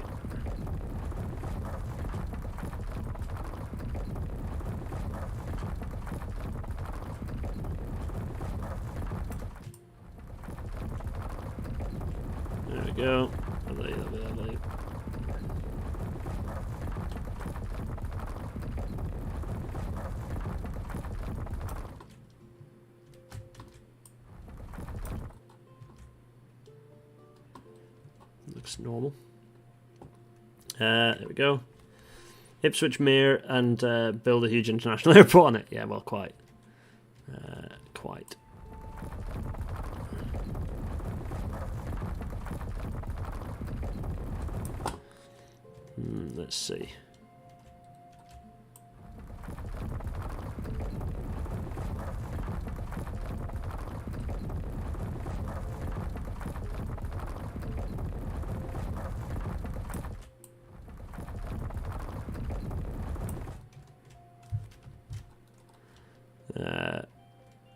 A: There we go. Lovely, lovely, lovely. Looks normal. There we go. Ipswich Mere and build a huge international airport on it. Yeah, well, quite. Quite. Let's see.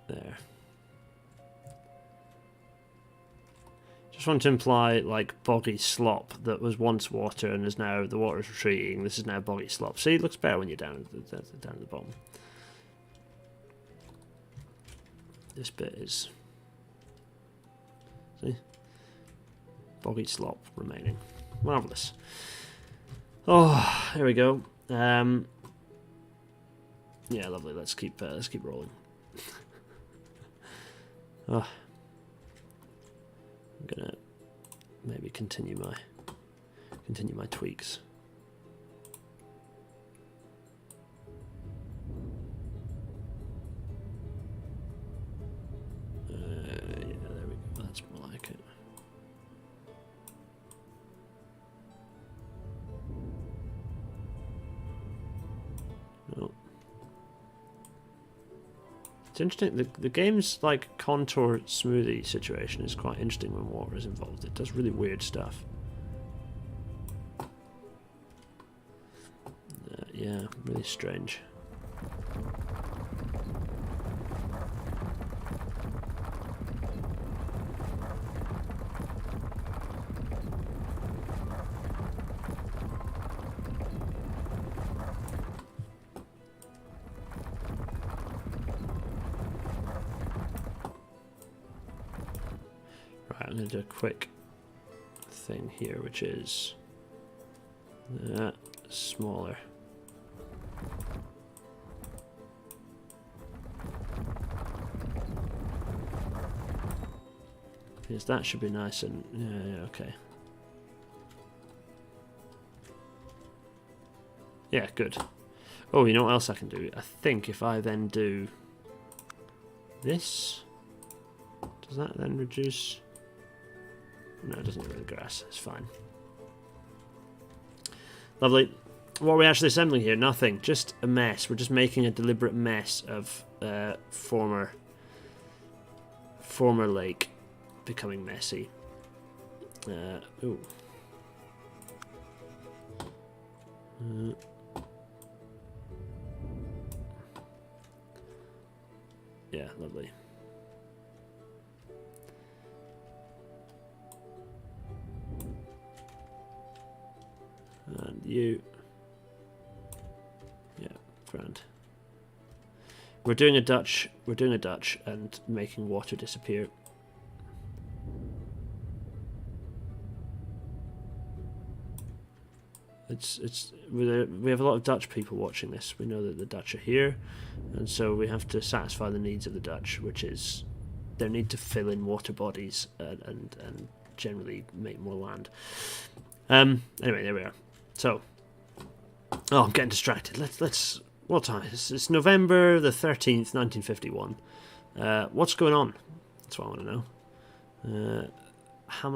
A: There. Just want to imply like boggy slop that was once water and is now the water is retreating. This is now boggy slop. See, it looks better when you're down at the bottom. This bit is, see, boggy slop remaining. Marvelous. Oh, here we go. Yeah, lovely. Let's keep rolling. Oh. I'm gonna maybe continue my tweaks. Yeah, there we go. That's more like it. Oh. It's interesting. The game's like contour smoothie situation is quite interesting when water is involved. It does really weird stuff. Yeah, really strange. I'm going to do a quick thing here, which is smaller. Because that should be nice and yeah, okay. Yeah, good. Oh, you know what else I can do? I think if I then do this. Does that then reduce? No, it doesn't get rid of the grass. It's fine. Lovely. What are we actually assembling here? Nothing. Just a mess. We're just making a deliberate mess of former lake becoming messy. Ooh. Yeah, lovely. And you. Yeah, grand. We're doing a Dutch and making water disappear. We have a lot of Dutch people watching this. We know that the Dutch are here, and so we have to satisfy the needs of the Dutch, which is their need to fill in water bodies and generally make more land. Anyway, there we are. So, oh, I'm getting distracted. Let's. What time? It's November the 13th, 1951. What's going on? That's what I want to know.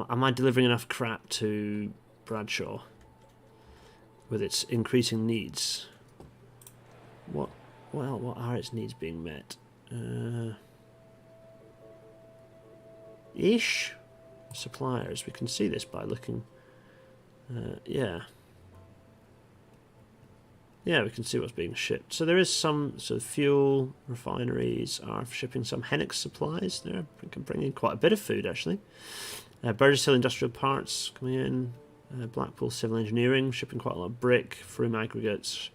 A: Am I delivering enough crap to Bradshaw with its increasing needs? What are its needs being met? Ish? Suppliers. We can see this by looking. Yeah. Yeah, we can see what's being shipped. So there is some sort of fuel, refineries are shipping some Hennick's supplies there. We can bring in quite a bit of food, actually. Burgess Hill Industrial Parts coming in. Blackpool Civil Engineering shipping quite a lot of brick. Froome Aggregates.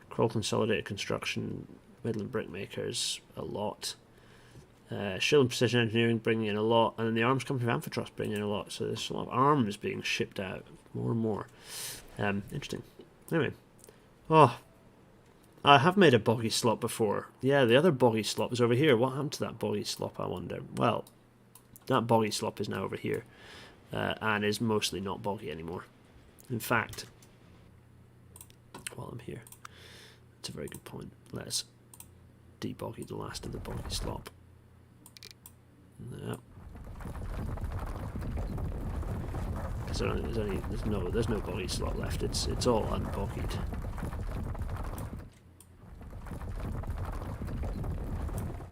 A: Kroll Consolidated Construction. Midland Brickmakers, a lot. Shield and Precision Engineering bringing in a lot. And then the Arms Company of Amphitrust bringing in a lot. So there's a lot of arms being shipped out. More and more. Interesting. Anyway. Oh, I have made a boggy slop before. Yeah, the other boggy slop was over here. What happened to that boggy slop, I wonder? Well, that boggy slop is now over here and is mostly not boggy anymore. In fact, while I'm here, that's a very good point. Let's deboggy the last of the boggy slop. Yep. There's no boggy slop left. It's all unboggied.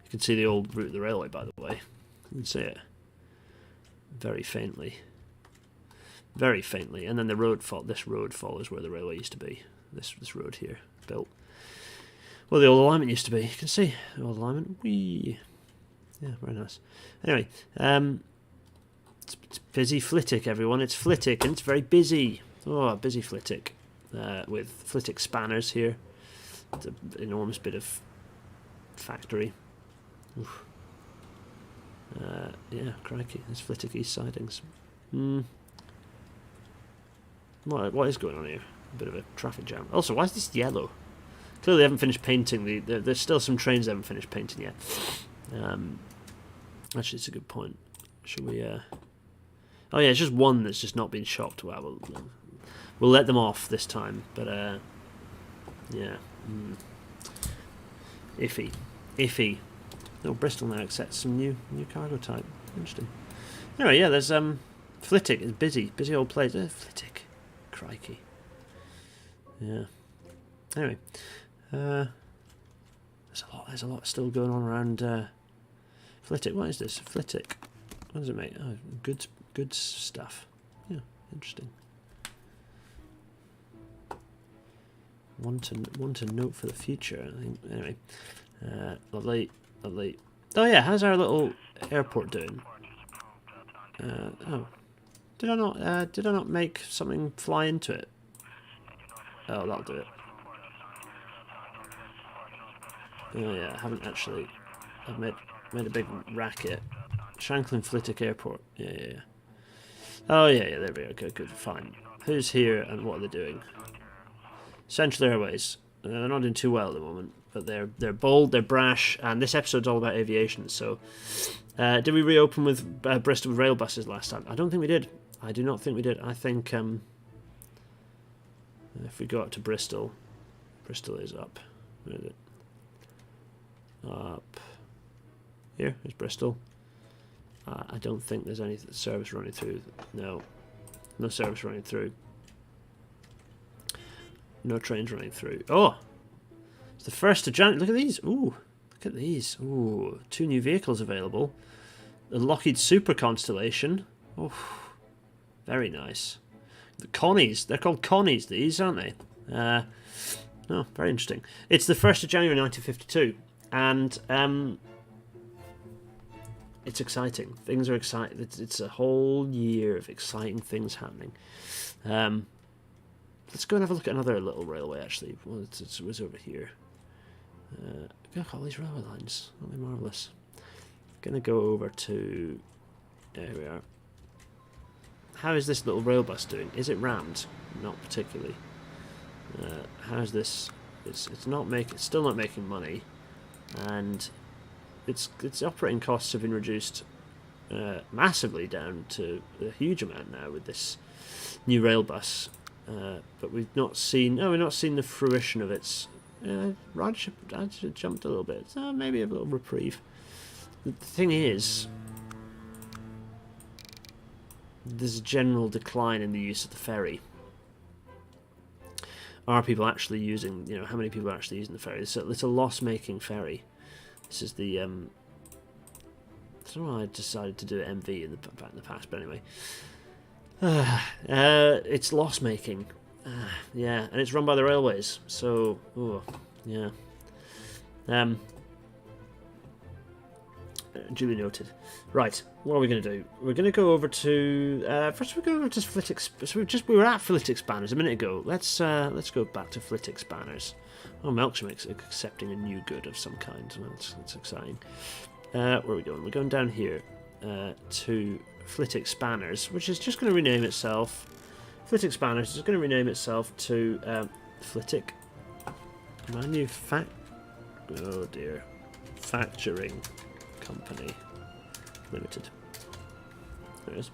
A: You can see the old route of the railway, by the way. You can see it very faintly. Very faintly. And then the road this road follows where the railway used to be. This road here, built. Well, the old alignment used to be. You can see the old alignment. Whee! Yeah, very nice. Anyway, it's busy Flitwick, everyone. It's Flitwick, and it's very busy. Oh, busy Flitwick. With Flitwick spanners here. It's an enormous bit of factory. Oof. Yeah, crikey, there's Flitwick East sidings. What is going on here? A bit of a traffic jam. Also, why is this yellow? Clearly they haven't finished painting. There's still some trains they haven't finished painting yet. Actually, it's a good point. Should we... Oh yeah, it's just one that's just not been shopped. Well, we'll let them off this time, but yeah. Iffy. Oh, Bristol now accepts some new cargo type. Interesting. Anyway, yeah, there's Flitwick is busy old place. Flitwick, crikey. Yeah. Anyway, there's a lot still going on around Flitwick. What is this? Flitwick. What does it make? Oh, goods stuff. Yeah, interesting. One to note for the future, I think. Anyway, lovely. Oh yeah, how's our little airport doing? Oh, did I not make something fly into it? Oh, that'll do it. Oh yeah, I haven't actually. I've made a big racket. Shanklin Flitwick Airport. Yeah. Oh yeah, there we go. Good, fine. Who's here and what are they doing? Central Airways. They're not doing too well at the moment, but they're bold, they're brash, and this episode's all about aviation. So, did we reopen with Bristol rail buses last time? I don't think we did. I do not think we did. I think if we go up to Bristol is up. Where is it? Up here is Bristol. I don't think there's any service running through. No. No service running through. No trains running through. Oh! It's the 1st of January. Look at these. Ooh. Look at these. Ooh. 2 new vehicles available. The Lockheed Super Constellation. Oh. Very nice. The Connies. They're called Connies, these, aren't they? Oh, very interesting. It's the 1st of January 1952. And, it's exciting. Things are exciting. It's a whole year of exciting things happening. Let's go and have a look at another little railway, actually. Well, it was over here. Look at all these railway lines. Aren't they marvellous? Going to go over to... There we are. How is this little rail bus doing? Is it rammed? Not particularly. How's this? It's still not making money, and its operating costs have been reduced massively down to a huge amount now with this new rail bus. But we've not seen. No, we've not seen the fruition of its. Ridership actually jumped a little bit. So maybe a little reprieve. The thing is, there's a general decline in the use of the ferry. Are people actually using, how many people are actually using the ferry? It's a loss-making ferry. This is the, I don't know why I decided to do MV in the past, but anyway. It's loss-making. Yeah, and it's run by the railways, so, yeah. Duly noted. Right, what are we going to do? We're going to go over to first. We're going over to Flitwick. So we were at Flitwick Spanners a minute ago. Let's go back to Flitwick Spanners. Oh, Melksham accepting a new good of some kind. Well, that's exciting. Where are we going? We're going down here to Flitwick Spanners, which is just going to rename itself. Flitwick Spanners is going to rename itself to Flitwick Manufacturing Company Limited. There it is.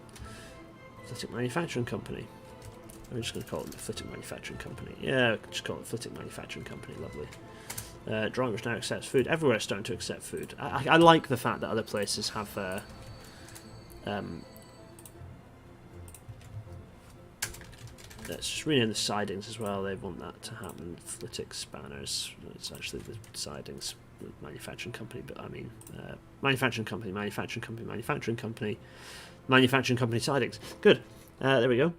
A: Flitwick Manufacturing Company. I'm just going to call it the Flitwick Manufacturing Company. Yeah, just call it Flitwick Manufacturing Company. Lovely. Drawing which now accepts food. Everywhere is starting to accept food. I like the fact that other places have let's just rename the sidings as well. They want that to happen. Flitwick Spanners. It's actually the sidings. Manufacturing company, but I mean manufacturing company, manufacturing company, manufacturing company, manufacturing company sidings. Good. There we go.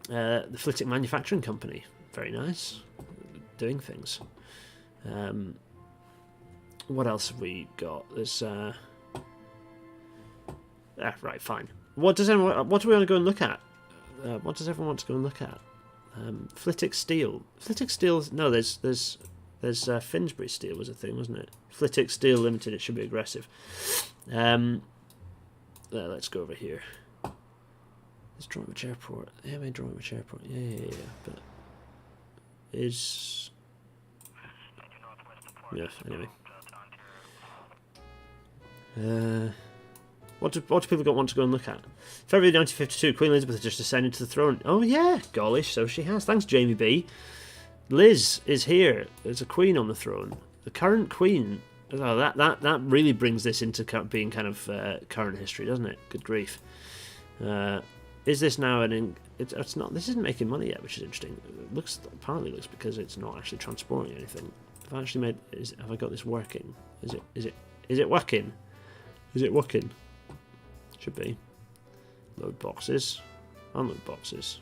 A: The Flitwick Manufacturing Company. Very nice. Doing things. What else have we got? There's right, fine. What do we want to go and look at? What does everyone want to go and look at? Flitwick Steel. Flitwick Steel. No, there's Finsbury Steel was a thing, wasn't it? Flitwick Steel Limited. It should be aggressive. Let's go over here. There's Droitwich Airport. Yeah, Droitwich Airport. Yeah. But is anyway. What do people want to go and look at? February 1952, Queen Elizabeth just ascended to the throne. Oh yeah, gollish, so she has. Thanks, Jamie B. Liz is here. There's a queen on the throne. The current queen. Oh, that really brings this into being kind of current history, doesn't it? Good grief. Is this now it's not. This isn't making money yet, which is interesting. It apparently looks because it's not actually transporting anything. Have I actually have I got this working? Is it working? Is it working? Should be. Load boxes. Unload boxes.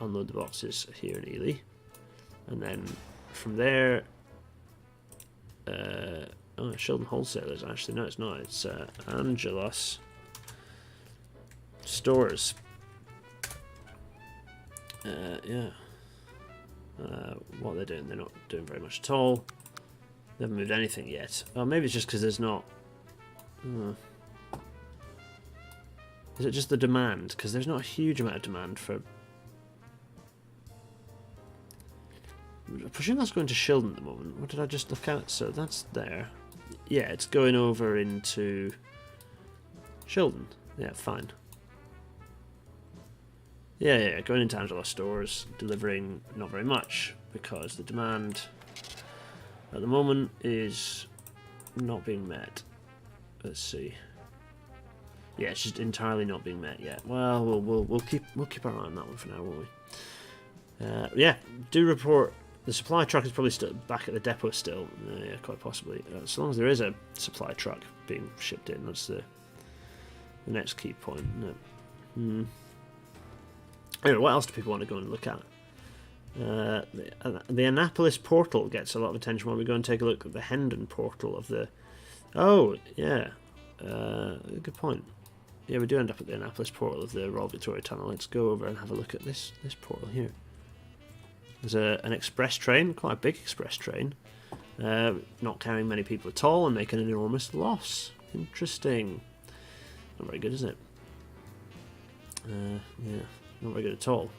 A: Unload the boxes here in Ely. And then from there... Sheldon Wholesalers. Actually, no, it's not. It's Angelus Stores. Yeah. What they're doing, they're not doing very much at all. They haven't moved anything yet. Oh, maybe it's just because there's not... Is it just the demand? Because there's not a huge amount of demand for... I presume that's going to Shildon at the moment. What did I just look at? So that's there. Yeah, it's going over into Shildon. Yeah, fine. Yeah, going into Angela Stores, delivering not very much because the demand at the moment is not being met. Let's see. Yeah, it's just entirely not being met yet. Well, we'll keep our eye on that one for now, won't we? Yeah, do report. The supply truck is probably still back at the depot still. Yeah, quite possibly. As long as there is a supply truck being shipped in, that's the next key point. No. Anyway, what else do people want to go and look at? The Annapolis portal gets a lot of attention when we go and take a look at the Hendon portal of the... Oh, yeah. Good point. Yeah, we do end up at the Annapolis portal of the Royal Victoria Tunnel. Let's go over and have a look at this portal here. There's an express train, quite a big express train. Not carrying many people at all and making an enormous loss. Interesting. Not very good, is it? Yeah, not very good at all.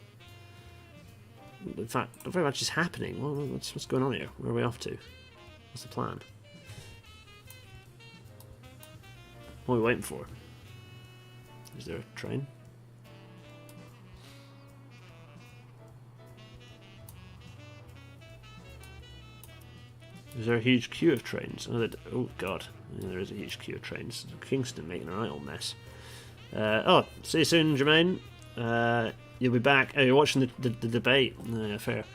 A: In fact, not very much is happening. What's going on here? Where are we off to? What's the plan? What are we waiting for? Is there a train? Is there a huge queue of trains? Oh god, yeah, there is a huge queue of trains. Kingston making a right old mess. Oh, see you soon, Jermaine. You'll be back. Oh, you're watching the debate. Yeah, fair.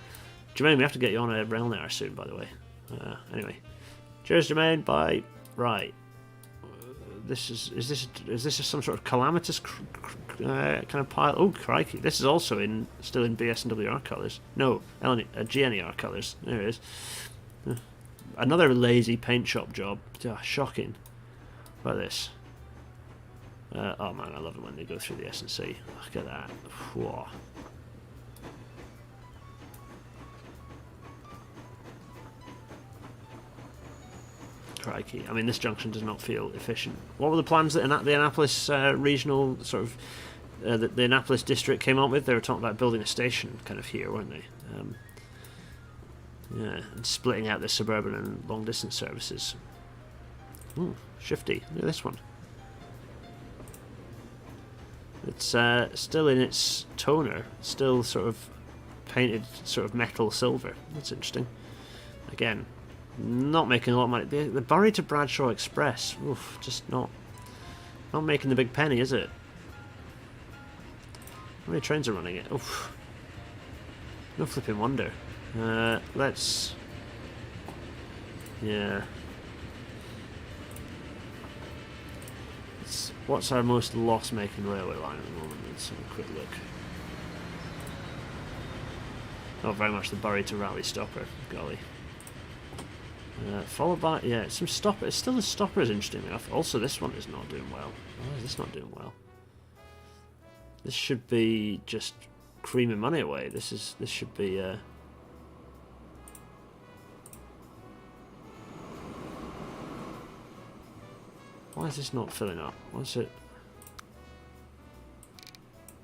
A: Jermaine, we have to get you on a rail narrow soon, by the way. Anyway, cheers, Jermaine. Bye. Right. Is this some sort of calamitous kind of pile? Oh crikey! This is also still in BS&WR colours. No, GNER colours. There it is. Another lazy paint shop job. Shocking. Look at this. Oh man, I love it when they go through the S&C. Look at that. Whoa. Crikey. I mean, this junction does not feel efficient. What were the plans that the Annapolis regional sort of the Annapolis district came up with? They were talking about building a station kind of here, weren't they? Yeah, and splitting out the suburban and long distance services. Ooh, shifty. Look at this one. It's still in its toner, still sort of painted sort of metal silver. That's interesting. Again, not making a lot of money. The Bury to Bradshaw Express, oof, just not making the big penny, is it? How many trains are running it? Oof. No flipping wonder. Let's... Yeah. What's our most loss-making railway line at the moment? Let's have a quick look. Oh, very much the Bury to Raleigh stopper. Golly. Followed by... Yeah, some stopper. It's still the stoppers, interestingly enough. Also, this one is not doing well. Why is this not doing well? This should be just creaming money away. This should be... Why is this not filling up? What's it?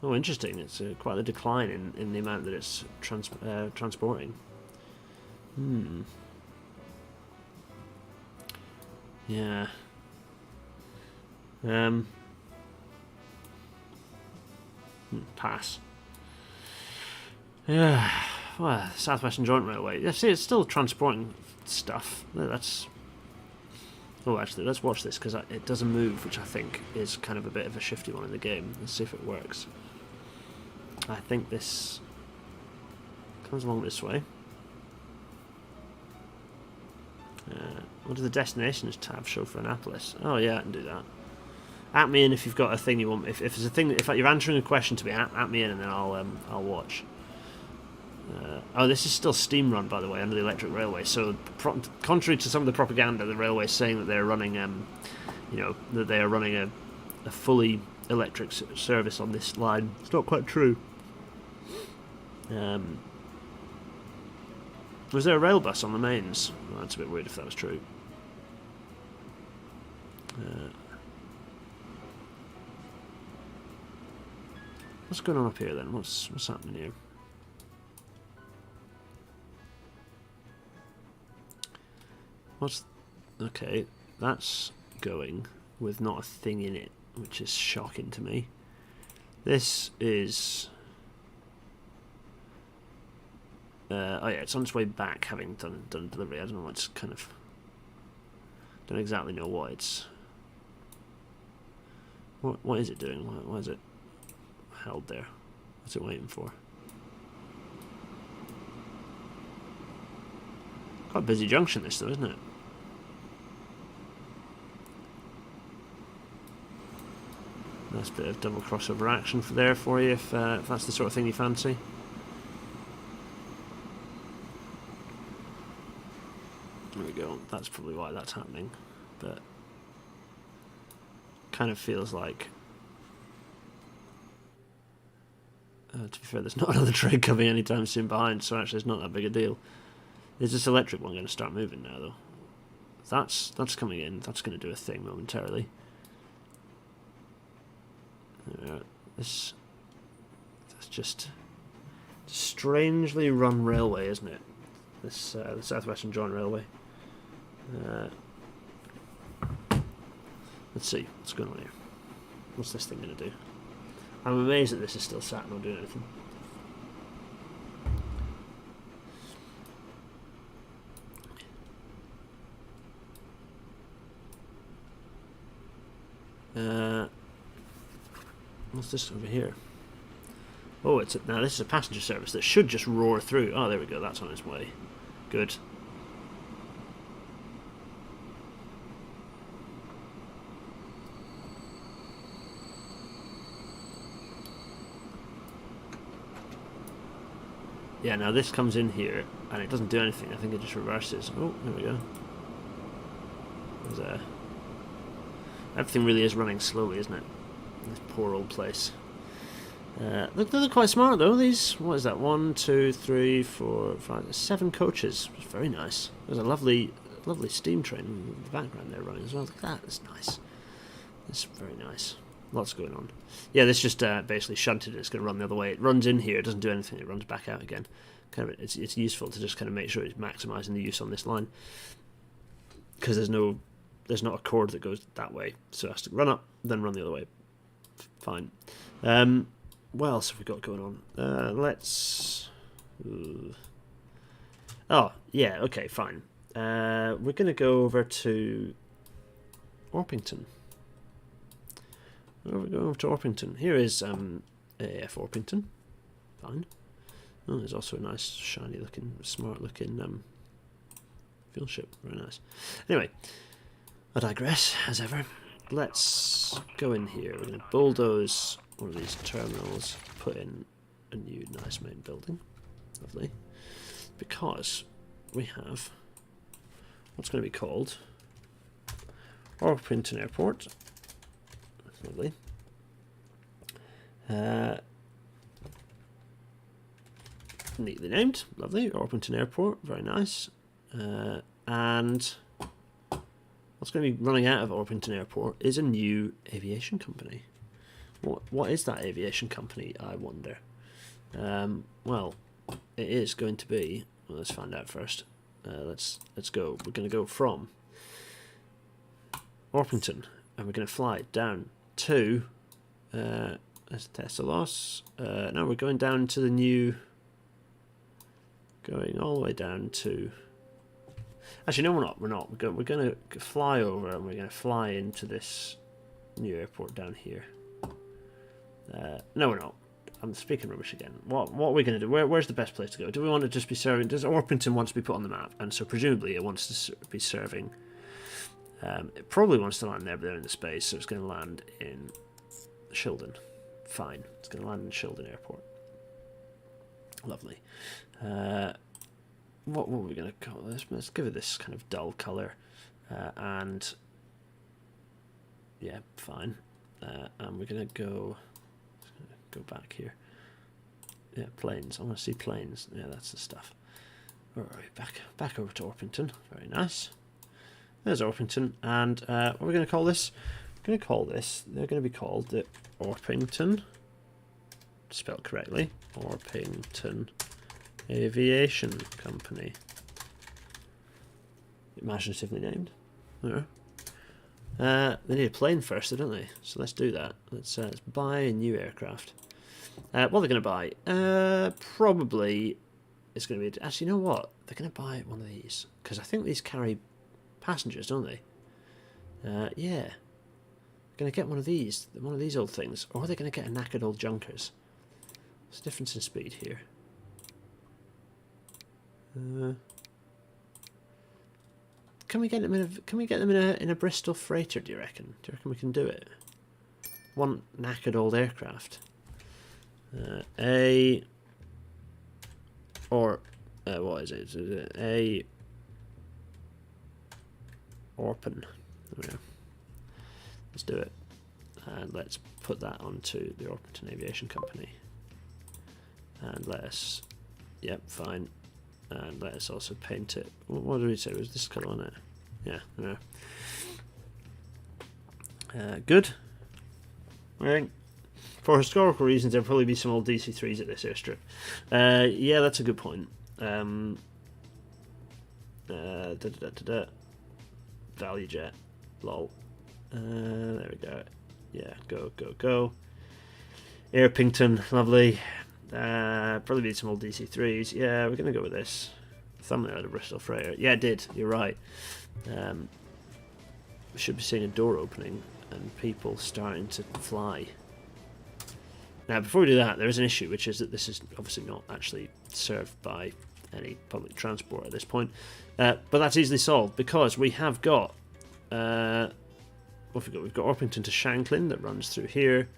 A: Oh, interesting. It's quite a decline in the amount that it's transporting. Yeah. Pass. Yeah. Well, Southwestern Joint Railway. Yeah, see, it's still transporting stuff. That's... Oh, actually, let's watch this, because it does a move which I think is kind of a bit of a shifty one in the game. Let's see if it works. I think this comes along this way. What does the destinations tab show for Annapolis? Oh yeah, I can do that. At me in if you've got a thing you want. If there's a thing, if you're answering a question to me, at me in, and then I'll watch. Oh, this is still steam run, by the way, under the electric railway. So, contrary to some of the propaganda, the railway is saying that they're running, that they are running a fully electric service on this line. It's not quite true. Was there a rail bus on the mains? Well, that's a bit weird if that was true. What's going on up here then? What's happening here? Okay, that's going with not a thing in it, which is shocking to me. This is... oh yeah, it's on its way back, having done delivery. I don't know what's kind of... Don't exactly know what it's What is it doing? Why is it held there? What's it waiting for? Quite a busy junction this though, isn't it? Nice bit of double crossover action for you if that's the sort of thing you fancy. There we go. That's probably why that's happening, but kind of feels like. To be fair, there's not another train coming anytime soon behind, so actually it's not that big a deal. Is this electric one going to start moving now, though? That's coming in. That's going to do a thing momentarily. That's just strangely run railway, isn't it? This the South Western Joint Railway. Let's see what's going on here. What's this thing going to do? I'm amazed that this is still sat and not doing anything. What's this over here? Oh, now this is a passenger service that should just roar through. Oh, there we go. That's on its way. Good. Yeah, now this comes in here and it doesn't do anything. I think it just reverses. Oh, there we go. Everything really is running slowly, isn't it? This poor old place. They're quite smart though. These, what is that? 1, 2, 3, 4, 5, 7 coaches. It's very nice. There's a lovely steam train in the background there running as well. Look at that. That's nice. It's very nice. Lots going on. Yeah, this just basically shunted. It's going to run the other way. It runs in here. It doesn't do anything. It runs back out again. Kind of, it's useful to just kind of make sure it's maximising the use on this line because there's not a cord that goes that way, so it has to run up, then run the other way. Fine. What else have we got going on? Let's. Oh yeah, okay, fine. We're going to go over to Orpington. We're going over to Orpington. Here is AF Orpington. Fine. Oh, there's also a nice, shiny looking, smart looking fuel ship. Very nice. Anyway, I digress, as ever. Let's go in here. We're going to bulldoze one of these terminals, put in a new nice main building. Lovely. Because we have what's going to be called Orpington Airport. Lovely. Neatly named. Lovely. Orpington Airport. Very nice. And what's going to be running out of Orpington Airport is a new aviation company. What is that aviation company, I wonder? Well, it is going to be. Well, let's find out first. Let's go. We're going to go from Orpington, and we're going to fly down to. Let's test a loss. Now we're going down to the new. Going all the way down to. Actually, no, we're not. We're going to fly over, and we're going to fly into this new airport down here. No, we're not. I'm speaking rubbish again. What are we going to do? Where's the best place to go? Do we want to just be serving? Does Orpington want to be put on the map? And so presumably it wants to be serving. It probably wants to land there, but they're in the space, so it's going to land in Shildon. Fine. It's going to land in Shildon Airport. Lovely. What are we going to call this? Let's give it this kind of dull colour. And yeah, fine. And we're going to go back here. Yeah, planes. I want to see planes. Yeah, that's the stuff. All right, back over to Orpington. Very nice. There's Orpington. And what are we going to call this? We're going to call this. They're going to be called the Orpington. Spelled correctly. Orpington Aviation Company. Imaginatively named. Yeah. They need a plane first, don't they? So let's do that. Let's buy a new aircraft. What are they going to buy? Probably it's going to be. Actually, you know what? They're going to buy one of these because I think these carry passengers, don't they? Yeah. going to get one of these old things, or are they going to get a knackered old junkers? What's the difference in speed here? Can we get them in a Bristol freighter? Do you reckon? Do you reckon we can do it? One knackered old aircraft. What is it? Is it a Orpin? There we go. Let's do it, and let's put that onto the Orpington Aviation Company. And let us, yep, fine. And let us also paint it. What did we say? Was this colour on it? Yeah, no. Good. Right. For historical reasons, there'll probably be some old DC-3s at this airstrip. Yeah, that's a good point. Value jet. Lol. There we go. Yeah, go. Airpington, lovely. Probably need some old DC-3s. Yeah, we're going to go with this. Thumbnail at a Bristol freighter. Yeah, it did. You're right. We should be seeing a door opening and people starting to fly. Now, before we do that, there is an issue, which is that this is obviously not actually served by any public transport at this point. But that's easily solved because we have got... what have we got? We've got Orpington to Shanklin that runs through here.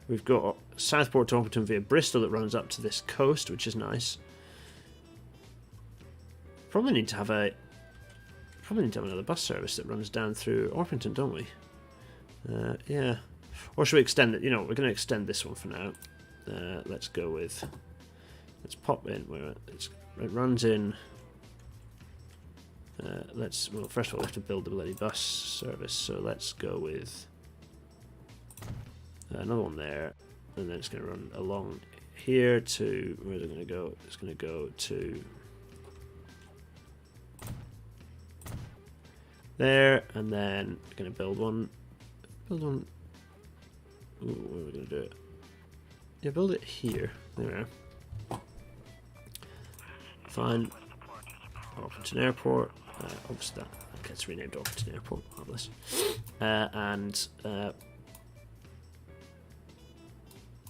A: We've got Southport to Orpington via Bristol that runs up to this coast, which is nice. Probably need to have another bus service that runs down through Orpington, don't we? Yeah. Or should we extend it? You know, we're going to extend this one for now. Let's go with... Let's pop in where it runs in... well, first of all, we have to build the bloody bus service, so let's go with another one there, and then it's going to run along here to, where's it going to go? It's going to go to there, and then we're going to build one. Ooh, where are we going to do it? Yeah, build it here. There we are. Fine. Orpington Airport. Obviously that gets renamed Orpington Airport. Marvellous. And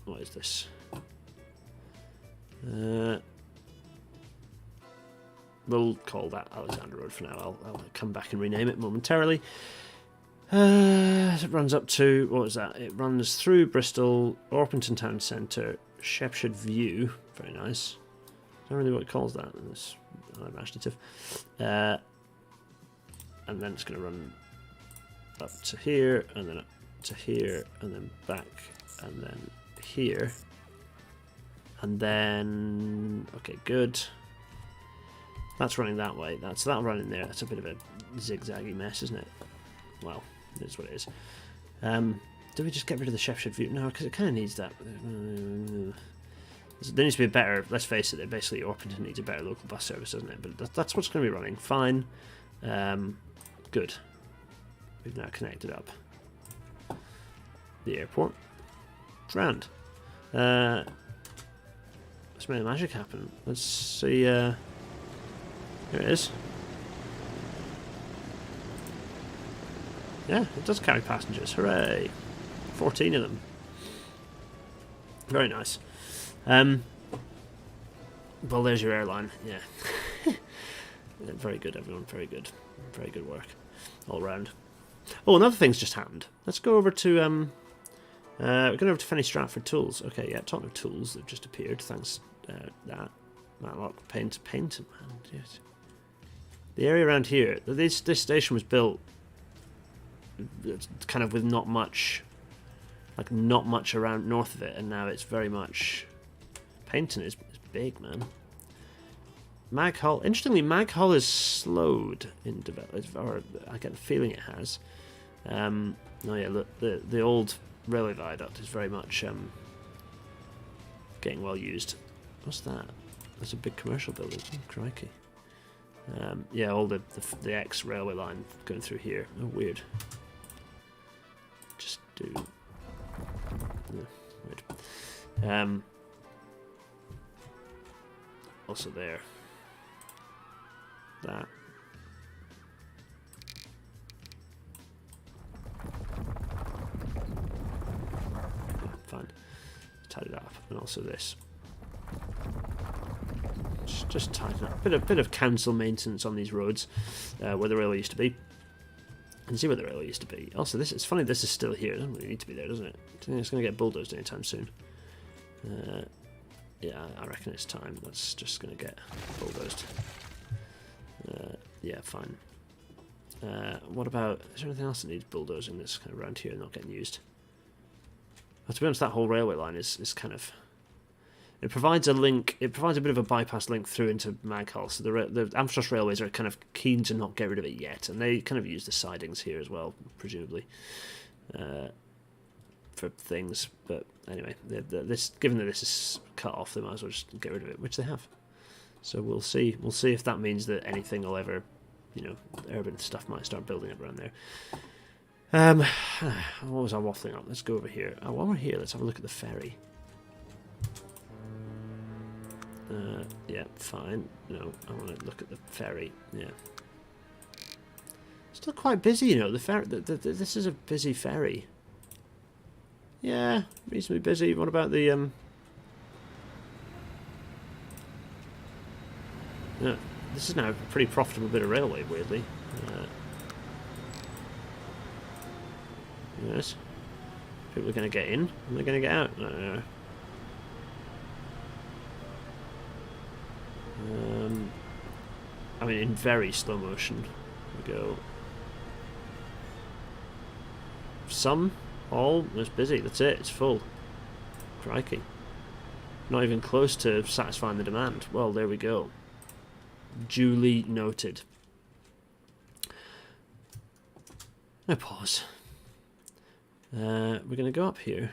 A: what is this? We'll call that Alexander Road for now. I'll come back and rename it momentarily. It runs up to, what was that? It runs through Bristol, Orpington Town Centre, Shepshire View. Very nice. I don't really know what it calls that. It's unimaginative. And then it's going to run up to here, and then up to here, and then back, and then here. And then, okay, good. That's running that way. That'll run in there. That's a bit of a zigzaggy mess, isn't it? Well, it is what it is. Do we just get rid of the Shepshire View? No, because it kind of needs that. There needs to be a better, let's face it, basically Orpington needs a better local bus service, doesn't it? But that's what's going to be running. Fine. Good. We've now connected up the airport. Grand. Let's make the magic happen. Let's see. Here it is. Yeah, it does carry passengers. Hooray! 14 of them. Very nice. Well, there's your airline. Yeah. Yeah, very good, everyone. Very good. Very good work all round. Oh, another thing's just happened. Let's go over to we're going over to Fenny Stratford Tools. Okay, yeah, talking of tools, they've just appeared. Thanks, that Matlock paint, man. Yes. The area around here, this station was built kind of with not much around north of it, and now it's very much Paynton is big, man. Mag Hull, interestingly, Mag Hull is slowed in development, or I get the feeling it has. Oh yeah, look, the old railway viaduct is very much getting well used. What's that? That's a big commercial building. Oh, crikey. Yeah, all the ex-railway line going through here. Oh, weird. Just do... weird. Also there. That. and also this. Just tighten up. A bit of council maintenance on these roads, where the railway used to be. And see where the railway used to be. Also, it's funny this is still here. It doesn't really need to be there, doesn't it? I think it's going to get bulldozed anytime soon. Yeah, I reckon it's time. That's just going to get bulldozed. Yeah, fine. What about... Is there anything else that needs bulldozing that's kind of around here and not getting used? Well, to be honest, that whole railway line is kind of... It provides a link. It provides a bit of a bypass link through into Maghull. So the Amsterdam Railways are kind of keen to not get rid of it yet, and they kind of use the sidings here as well, presumably, for things. But anyway, given that this is cut off, they might as well just get rid of it, which they have. So we'll see. We'll see if that means that anything will ever, urban stuff might start building up around there. What was I waffling up? Let's go over here. Oh, while we're here, let's have a look at the ferry. Yeah, fine. No, I want to look at the ferry. Yeah, still quite busy, The ferry. This is a busy ferry. Yeah, reasonably busy. What about the Yeah, this is now a pretty profitable bit of railway, weirdly. Yes, people are going to get in, and they're going to get out. I don't know. I mean, in very slow motion. We go. Some, all, it's busy. That's it. It's full. Crikey. Not even close to satisfying the demand. Well, there we go. Duly noted. Now pause. We're going to go up here.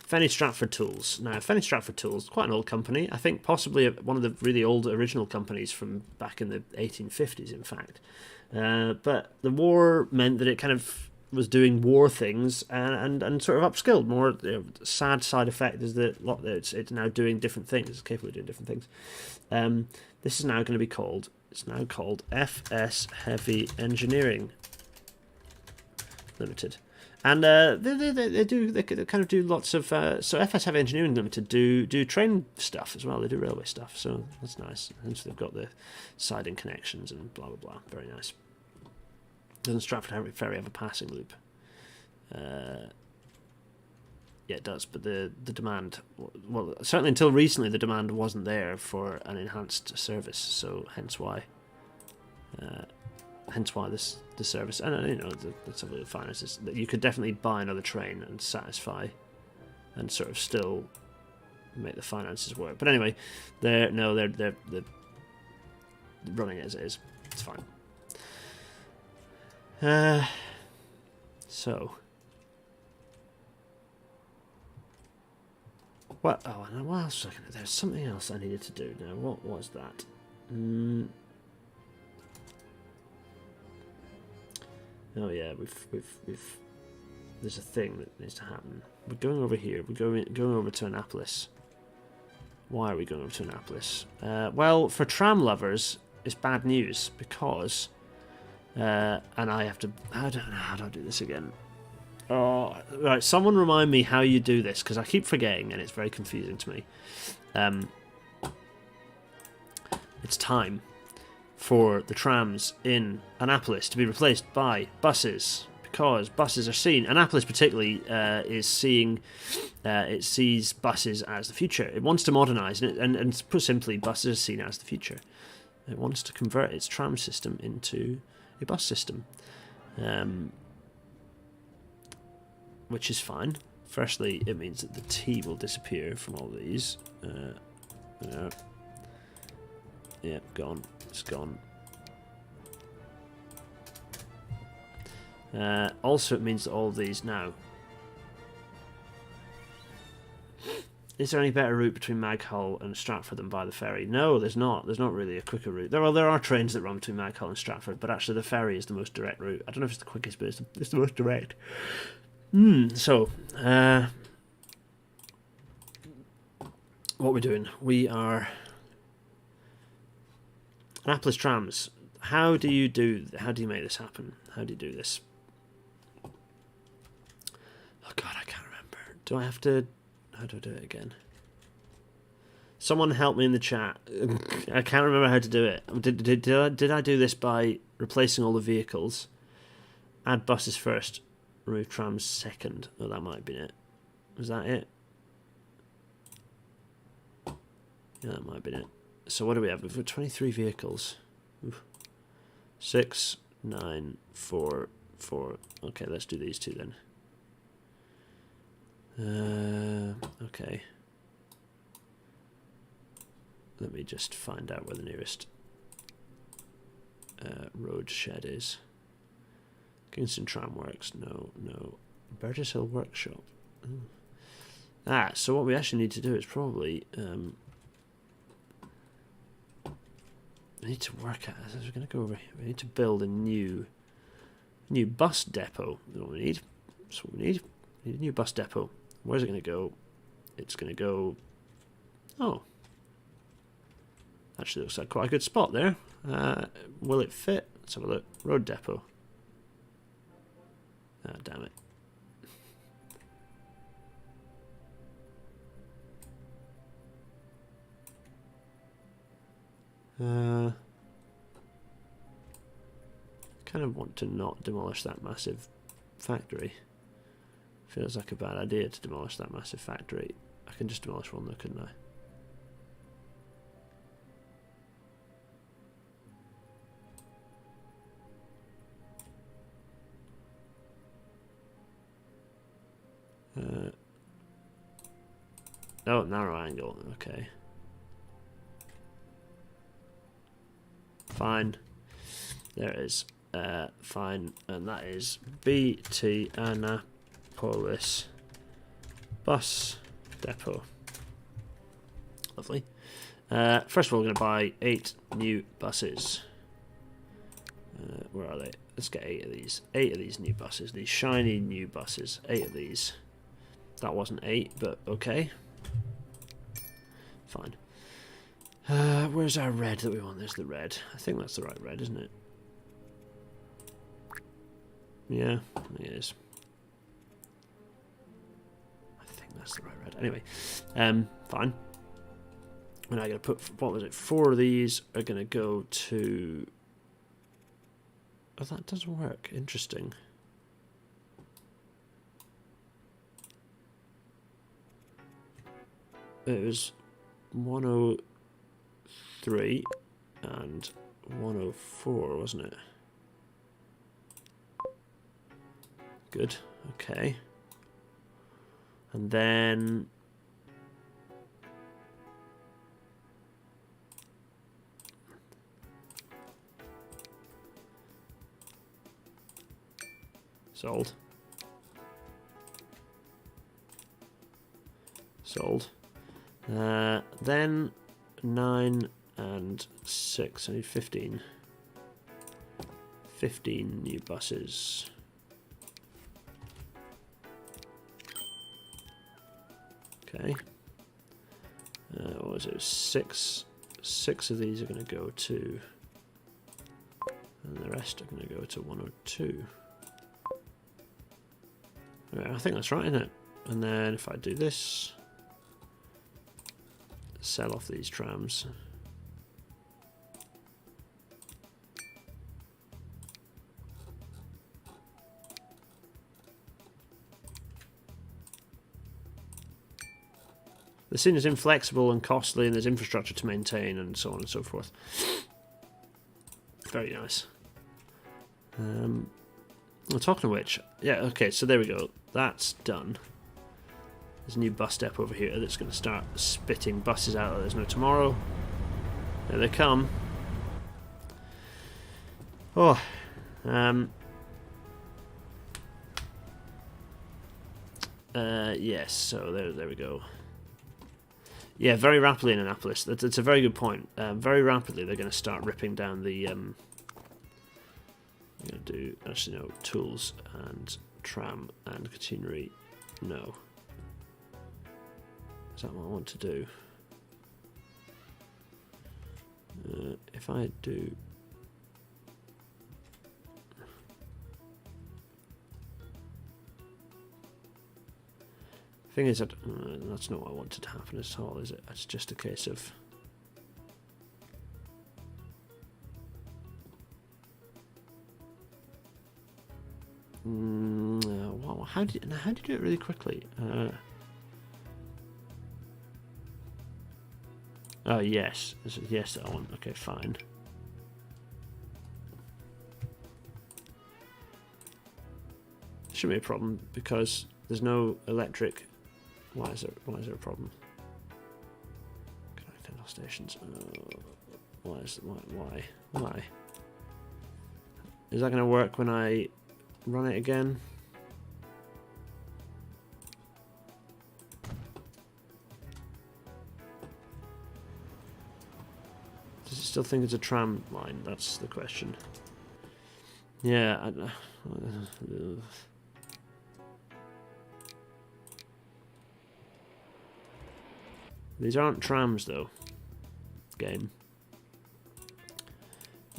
A: Fenny Stratford Tools. Now, Fenny Stratford Tools, quite an old company. I think possibly one of the really old original companies from back in the 1850s, in fact. But the war meant that it kind of was doing war things and sort of upskilled. More sad side effect is that it's now doing different things. It's capable of doing different things. This is now going to be called. It's now called FS Heavy Engineering Limited. And they kind of do lots of so FS Heavy Engineering Limited do train stuff as well. They do railway stuff, so that's nice. And so they've got the siding connections and blah blah blah. Very nice. Doesn't Stratford Ferry have a passing loop? Yeah, it does. But the demand, well, certainly until recently, the demand wasn't there for an enhanced service. So hence why. Hence why the service, and that's some of the finances, that you could definitely buy another train and satisfy, and sort of still make the finances work. But anyway, they're running it as it is. It's fine. So what? Oh, and what else? There's something else I needed to do. Now, what was that? Oh yeah, we've. There's a thing that needs to happen. We're going over here. We're going over to Annapolis. Why are we going over to Annapolis? Well, for tram lovers, it's bad news because, and I have to. I don't know how do I do this again. Oh, right. Someone remind me how you do this because I keep forgetting and it's very confusing to me. It's time for the trams in Annapolis to be replaced by buses, because buses are seen. Annapolis particularly is seeing, it sees buses as the future. It wants to modernise, and put simply, buses are seen as the future. It wants to convert its tram system into a bus system, which is fine. Firstly, it means that the T will disappear from all these. Yeah, gone. It's gone. Also, it means that all of these now. Is there any better route between Maghull and Stratford than by the ferry? No, there's not. There's not really a quicker route. There are trains that run between Maghull and Stratford, but actually the ferry is the most direct route. I don't know if it's the quickest, but it's the most direct. So, what we're doing? We are Annapolis trams. How do you make this happen? How do you do this? Oh God, I can't remember. Do I have to? How do I do it again? Someone help me in the chat. I can't remember how to do it. Did I do this by replacing all the vehicles? Add buses first, remove trams second. Oh, that might have been it. Was that it? Yeah, that might have been it. So what do we have? We've got 23 vehicles. Oof. 6, 9, 4, 4. Okay, let's do these two then. Okay. Let me just find out where the nearest road shed is. Kingston Tram Works. No, no. Burgess Hill Workshop. Ooh. Ah, so what we actually need to do is probably we need to work out. We're going to go over here. We need to build a new bus depot. That's what we need. That's what we need. We need a new bus depot. Where's it going to go? It's going to go. Oh. Actually, looks like quite a good spot there. Will it fit? Let's have a look. Road depot. Ah, damn it. Kind of want to not demolish that massive factory. Feels like a bad idea to demolish that massive factory. I can just demolish one though, couldn't I? Oh, narrow angle. Okay. Fine. There it is. Fine. And that is BT Annapolis Bus Depot. Lovely. First of all, we're going to buy 8 new buses. Where are they? Let's get 8 of these. 8 of these new buses. These shiny new buses. 8 of these. That wasn't 8, but okay. Fine. Where's our red that we want? There's the red. I think that's the right red, isn't it? Yeah, it is. I think that's the right red. Anyway, fine. We're now going to put, what was it, 4 of these are going to go to... Oh, that doesn't work. Interesting. It was 103 and 104, wasn't it? Good. Okay. And then sold. Sold. Then 9 and 6. I need 15. 15 new buses. Okay. What was it? 6. 6 of these are going to go to, and the rest are going to go to 102. Right, I think that's right, isn't it? And then if I do this, sell off these trams. The scene is inflexible and costly, and there's infrastructure to maintain, and so on and so forth. Very nice. Well, talking of which, yeah, okay, so there we go. That's done. There's a new bus depot over here that's going to start spitting buses out. There's no tomorrow. There they come. Oh, yes. So there we go. Yeah, very rapidly in Annapolis. That's a very good point. Very rapidly, they're going to start ripping down the. I'm going to do actually no tools and tram and catenary. No. Is that what I want to do? If I do... Thing is that that's not what I wanted to happen at all, is it? It's just a case of how did you do it really quickly? Oh yes, yes that one. Okay, fine. Shouldn't be a problem because there's no electric. Why is there a problem? Connecting all stations. Why? Is that going to work when I run it again? Does it still think it's a tram line? That's the question. Yeah. These aren't trams, though. Game.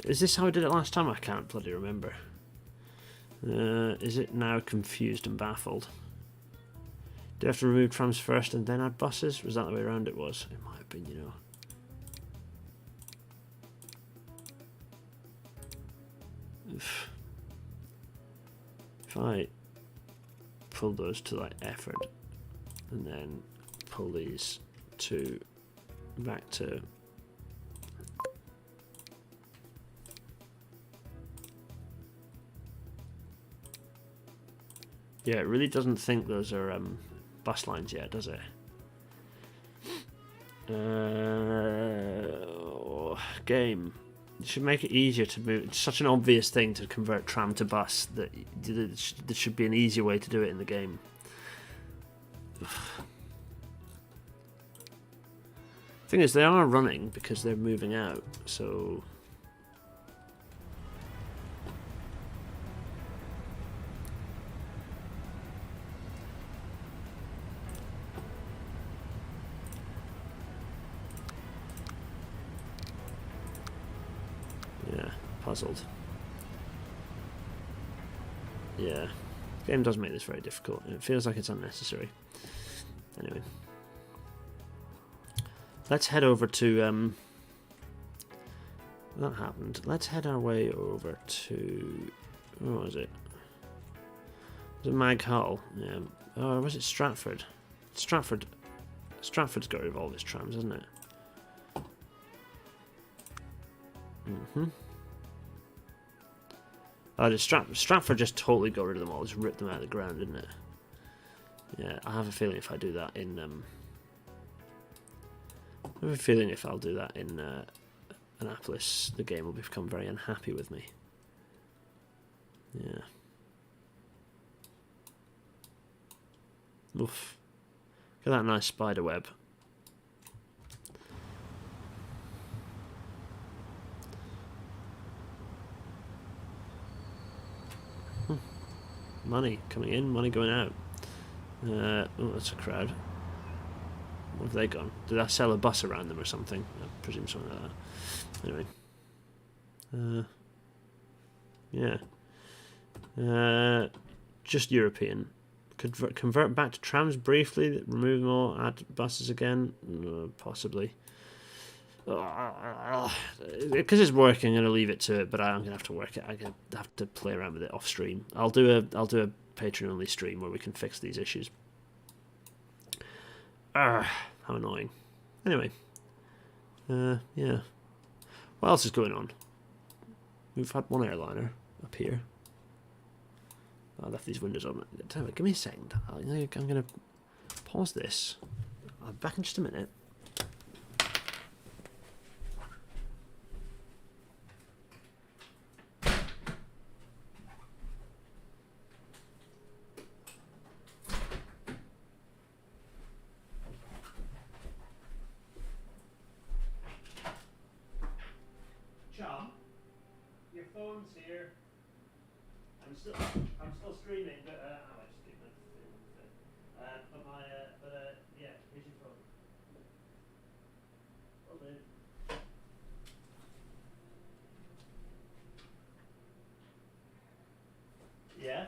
A: Is this how I did it last time? I can't bloody remember. Is it now confused and baffled? Do I have to remove trams first and then add buses? Was that the way around it was? It might have been, you know. If I pull those to like effort and then pull these to back to yeah, it really doesn't think those are bus lines yet, does it? Game. You should make it easier to move. It's such an obvious thing to convert tram to bus that there should be an easier way to do it in the game. Thing is, they are running because they're moving out, so yeah, puzzled. Yeah, the game does make this very difficult. It feels like it's unnecessary. Anyway. Let's head over to, that happened. Let's head our way over to, what was it? Was it Mag Hull? Yeah. Oh, was it Stratford? Stratford's got rid of all its trams, hasn't it? Oh, Stratford just totally got rid of them all, just ripped them out of the ground, didn't it? Yeah, I have a feeling if I do that in, I have a feeling if I'll do that in Annapolis, the game will become very unhappy with me. Yeah. Oof. Look at that nice spider web. Money coming in, money going out. Oh, that's a crowd. Where have they gone? Did I sell a bus around them or something? I presume something like that. Yeah. Just European. Could convert back to trams briefly, remove them all, add buses again? Possibly. Because it's working, I'm going to leave it to it, but I'm going to have to work it. I'm going to have to play around with it off stream. I'll do a Patreon only stream where we can fix these issues. How annoying. Anyway. Yeah. What else is going on? We've had one airliner up here. I left these windows open. Give me a second. I'm going to pause this. I'll be back in just a minute. Here. I'm still streaming, but I might just do my thing. Yeah, here's your phone. Well done. Yeah.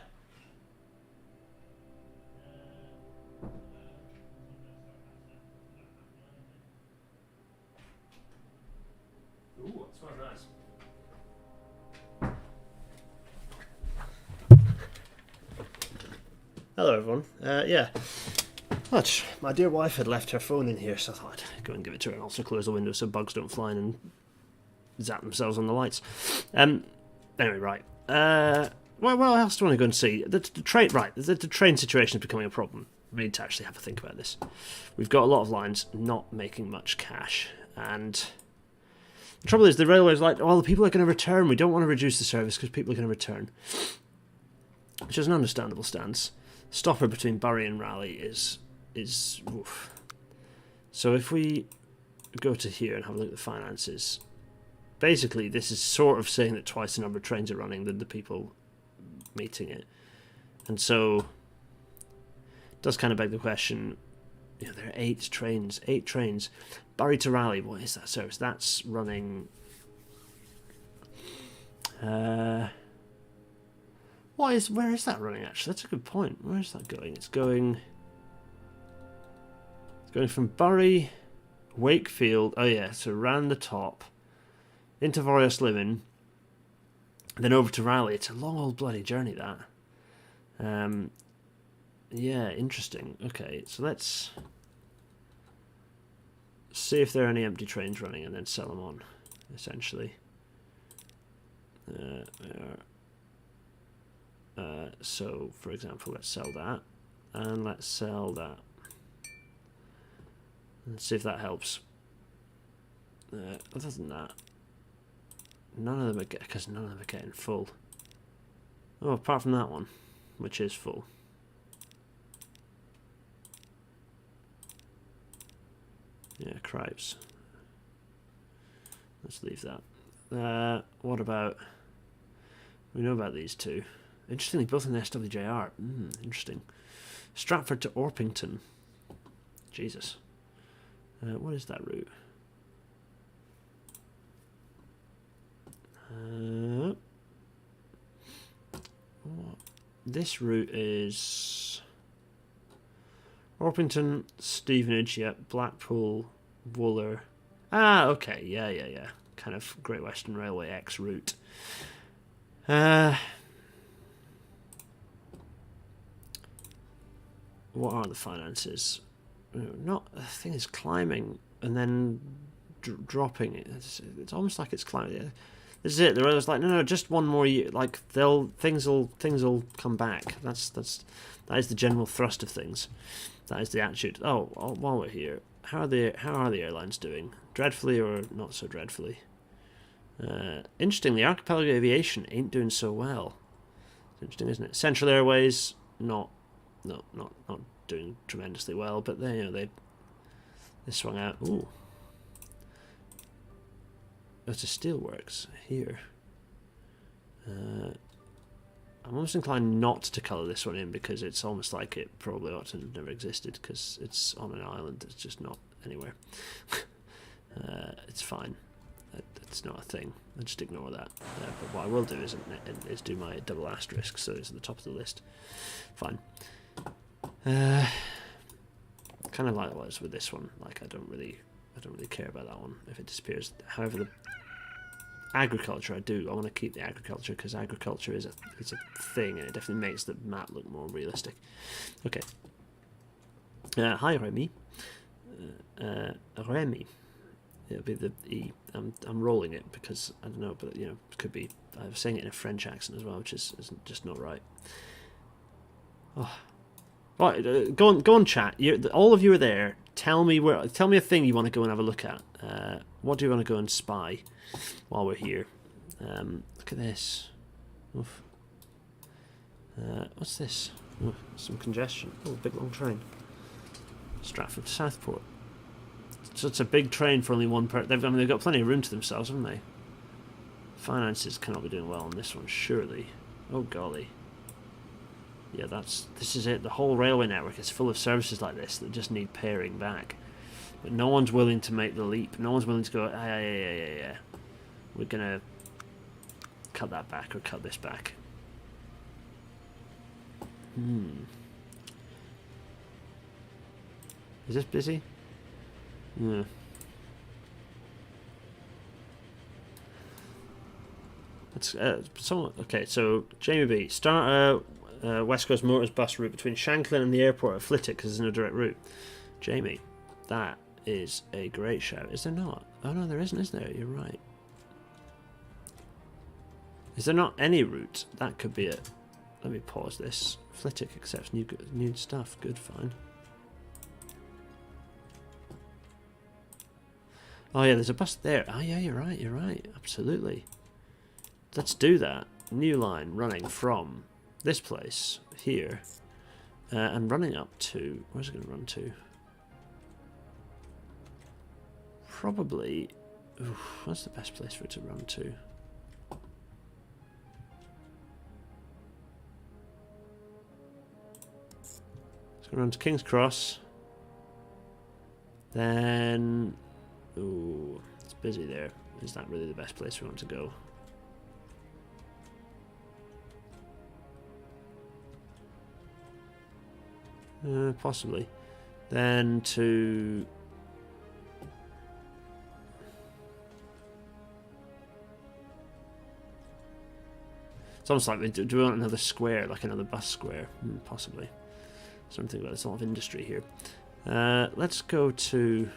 A: Hello, everyone. Yeah. Much. My dear wife had left her phone in here, so I thought I'd go and give it to her and also close the window so bugs don't fly in and zap themselves on the lights. Anyway, right. What else do I want to go and see? The train, right. The train situation is becoming a problem. We need to actually have a think about this. We've got a lot of lines not making much cash, and the trouble is the railway's like, well, the people are going to return. We don't want to reduce the service because people are going to return, which is an understandable stance. Stopper between Bury and Raleigh is oof. So if we go to here and have a look at the finances, basically this is sort of saying that twice the number of trains are running than the people meeting it, and so it does kind of beg the question. You know, there are 8 trains. Bury to Raleigh, what is that service? That's running where is that running actually? That's a good point. Where is that going? It's going from Bury, Wakefield, oh yeah, so round the top, into Forestry, then over to Raleigh. It's a long old bloody journey, that. Yeah, interesting. Okay, so let's see if there are any empty trains running and then sell them on, essentially. So, for example, let's sell that, and let's sell that. Let's see if that helps. Other than that, none of them are getting full. Oh, apart from that one, which is full. Yeah, cripes. Let's leave that. What about... We know about these two. Interestingly, both in the SWJR. Interesting. Stratford to Orpington. Jesus. What is that route? This route is Orpington, Stevenage, yeah, Blackpool, Wooler. Ah, okay, yeah. Kind of Great Western Railway X route. What are the finances? Not the thing is climbing and then dropping. It's almost like it's climbing. This is it. The railway's like, no, just one more year. Like things will come back. That is the general thrust of things. That is the attitude. Oh, while we're here, how are the airlines doing? Dreadfully or not so dreadfully? Interestingly, Archipelago Aviation ain't doing so well. It's interesting, isn't it? Central Airways not doing tremendously well, but they swung out. Ooh, it's a steelworks here. I'm almost inclined not to colour this one in because it's almost like it probably ought to have never existed because it's on an island. It's just not anywhere. It's fine. It's not a thing. I'll just ignore that. But what I will do is do my double asterisk, so it's at the top of the list. Fine. Kind of like it was with this one. Like I don't really care about that one if it disappears. However, the agriculture I do. I want to keep the agriculture because agriculture is a thing, and it definitely makes the map look more realistic. Okay. Hi Remy. Remy. It'll be the E. I'm rolling it because I don't know, but it could be. I was saying it in a French accent as well, which is just not right. Oh. Right, go on, chat. All of you are there. Tell me a thing you want to go and have a look at. What do you want to go and spy while we're here? Look at this. Oof. What's this? Oof, some congestion. Oh, big long train. Stratford to Southport. So it's a big train for only one person. They've got plenty of room to themselves, haven't they? Finances cannot be doing well on this one, surely. Oh golly. Yeah, this is it. The whole railway network is full of services like this that just need paring back. But no one's willing to make the leap. No one's willing to go, yeah. We're going to cut that back or cut this back. Is this busy? Yeah. Okay, so Jamie B, start West Coast Motors bus route between Shanklin and the airport at Flitwick because there's no direct route. Jamie, that is a great shout. Is there not? Oh no, there isn't, is there? You're right. Is there not any route? That could be it. Let me pause this. Flitwick accepts new stuff. Good, fine. Oh yeah, there's a bus there. Oh yeah, you're right, you're right. Absolutely. Let's do that. New line running from this place here and running up to... Where's it going to run to? Probably... Oof, what's the best place for it to run to? It's going to run to King's Cross. Then... Ooh, it's busy there. Is that really the best place for one to go? Possibly. Then to... It's almost like, do we want another square, like another bus square? Possibly. Something about there's a lot of industry here. Let's go to...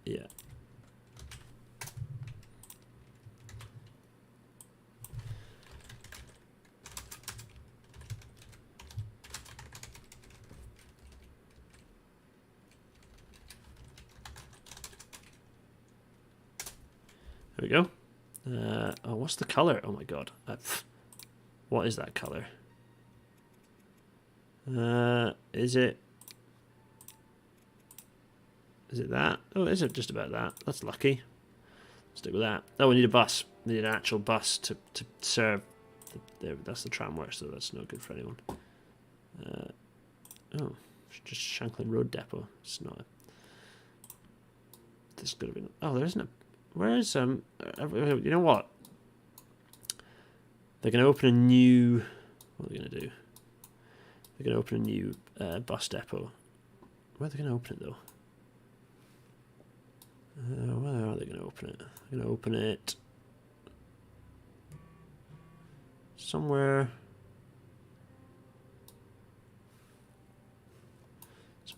A: yeah. There we go. Oh, what's the color? Oh my god. What is that color? Is it that? Oh, is it just about that? That's lucky. Stick with that. Oh, we need a bus. We need an actual bus to serve. That's the tram work, so that's no good for anyone. Oh, it's just Shanklin Road Depot. It's not. This could have been. Oh, there isn't a. Where is you know what? They're going to open a new. What are they going to do? They're going to open a new bus depot. Where are they going to open it though? Where are they going to open it? They're going to open it somewhere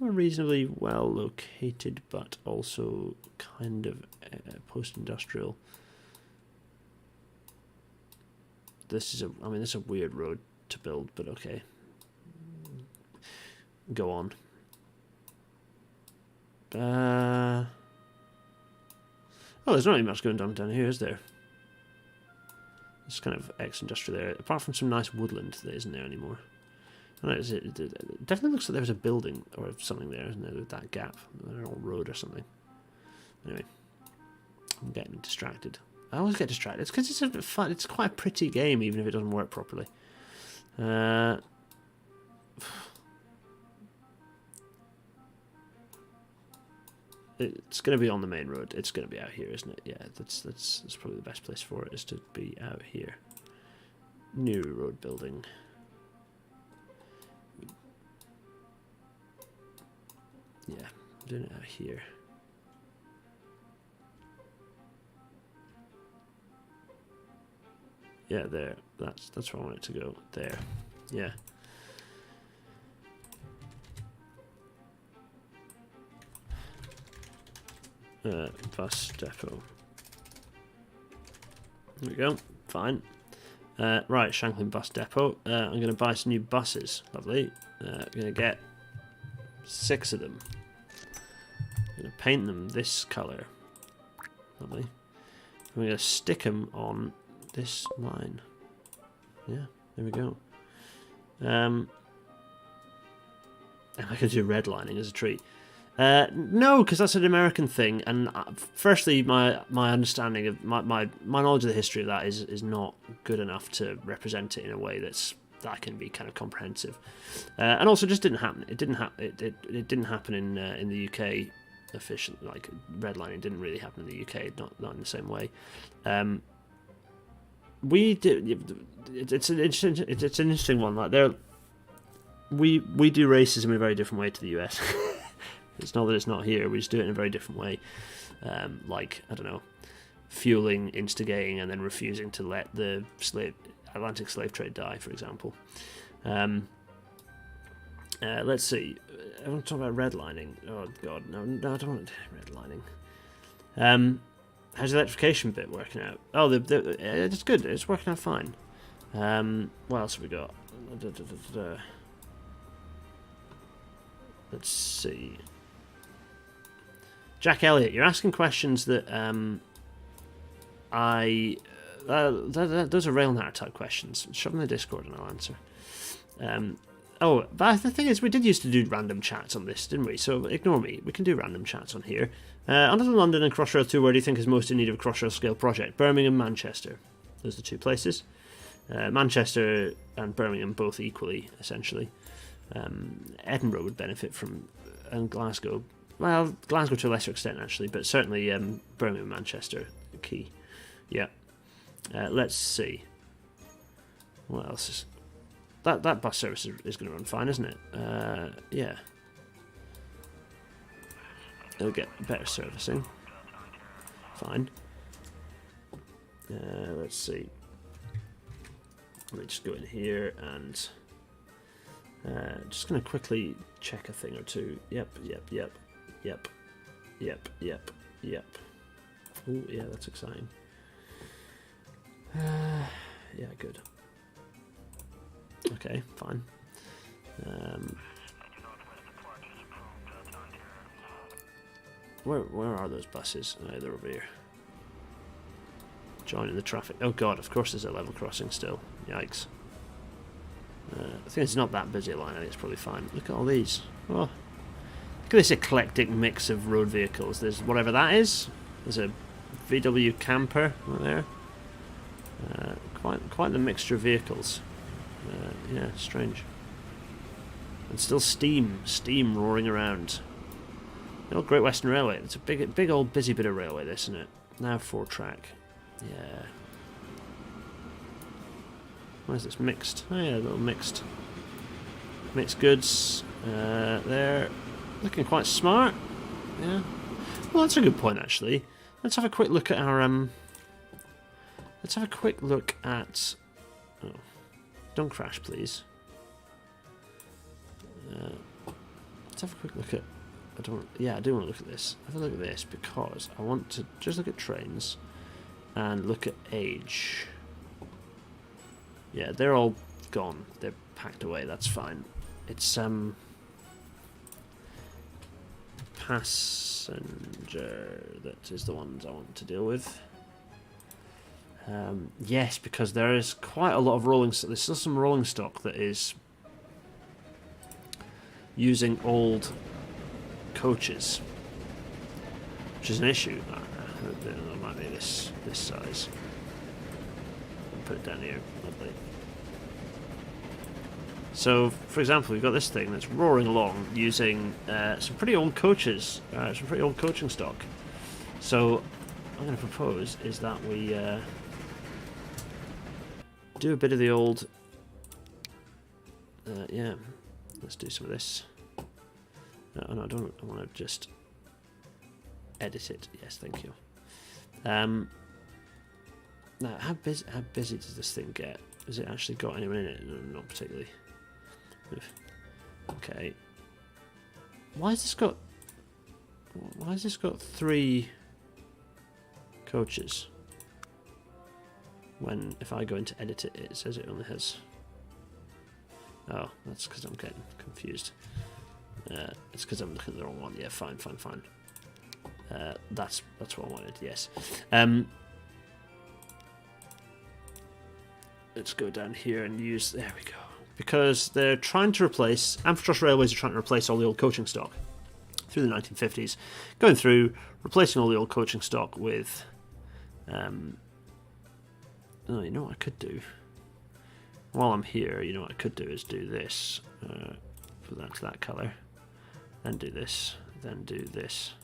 A: reasonably well located, but also kind of post-industrial. This is this is a weird road to build, but okay. Go on. Oh, there's not really much going on down here, is there? It's kind of ex-industrial there, apart from some nice woodland that isn't there anymore. I know, it definitely looks like there was a building or something there, isn't there, with that gap, an old road or something. Anyway, I'm getting distracted. I always get distracted. It's because it's fun. It's quite a pretty game, even if it doesn't work properly. It's going to be on the main road. It's going to be out here, isn't it? Yeah, that's probably the best place for it, is to be out here. New road building. Yeah, I'm doing it out here. Yeah, there. That's where I want it to go. There. Yeah. Bus depot. There we go. Fine. Right, Shanklin bus depot. I'm going to buy some new buses. Lovely. I'm going to get 6 of them. I'm going to paint them this colour. Lovely. I'm going to stick them on this line. Yeah, there we go. I could do redlining as a treat. No, because that's an American thing, and firstly, my understanding of my knowledge of the history of that is not good enough to represent it in a way that can be kind of comprehensive, and also just didn't happen. It didn't happen. It didn't happen in the UK. Efficient, like redlining didn't really happen in the UK, not in the same way. We do. It's an interesting one. Like we do racism in a very different way to the US. It's not that it's not here. We just do it in a very different way. Like, I don't know, fueling, instigating, and then refusing to let the Atlantic slave trade die, for example. Let's see. I want to talk about redlining. Oh god, no, I don't want redlining. How's the electrification bit working out? Oh, it's good. It's working out fine. What else have we got? Let's see. Jack Elliott, you're asking questions that those are Railnar type questions. Shove them in the Discord and I'll answer. Oh, but the thing is, we did used to do random chats on this, didn't we? So ignore me. We can do random chats on here. Under London and Crossrail 2, where do you think is most in need of a Crossrail scale project? Birmingham, Manchester. Those are the two places. Manchester and Birmingham both equally, essentially. Edinburgh would benefit from, and Glasgow. Well, Glasgow to a lesser extent, actually, but certainly Birmingham and Manchester are key. Yeah. Let's see. What else is... That bus service is going to run fine, isn't it? Yeah. It'll get better servicing. Fine. Let's see. Let me just go in here and just going to quickly check a thing or two. Yep. Oh, yeah, that's exciting. Yeah, good. Okay, fine. Where are those buses? Oh, they're over here. Joining the traffic. Oh god, of course there's a level crossing still. Yikes. I think it's not that busy a line. I think it's probably fine. Look at all these. Oh, look at this eclectic mix of road vehicles. There's whatever that is. There's a VW camper right there. Quite the mixture of vehicles. Yeah, strange. And still steam roaring around. The old Great Western Railway. It's a big old busy bit of railway, this, isn't it? Now 4-track. Yeah. Why is this mixed? Oh yeah, a little mixed goods. They're looking quite smart. Yeah. Well, that's a good point, actually. Let's have a quick look at our Let's have a quick look at. Oh, don't crash, please. Let's have a quick look at. I do want to look at this. Have a look at this because I want to just look at trains and look at age. Yeah, they're all gone. They're packed away. That's fine. It's passenger that is the ones I want to deal with. Yes, because there is quite a lot of rolling. There's still some rolling stock that is using old coaches, which is an issue. It might be this size. I'll put it down here. Lovely. So, for example, we've got this thing that's roaring along using some pretty old coaches, some pretty old coaching stock. So, what I'm going to propose is that we do a bit of the old. Yeah, let's do some of this. Oh, no, I don't. I want to just edit it. Yes, thank you. Now, how busy does this thing get? Has it actually got anyone in it? No, not particularly. Okay. Why has this got 3 coaches? When if I go into edit it, it says it only has. Oh, that's because I'm getting confused. It's because I'm looking at the wrong one. Yeah, fine. That's what I wanted. Yes. Let's go down here and use. There we go. Because they're trying to replace. Amphitros Railways are trying to replace all the old coaching stock through the 1950s, going through replacing all the old coaching stock with. Oh, you know what I could do? While I'm here, you know what I could do is do this. Put that to that colour. Then do this. Then do this.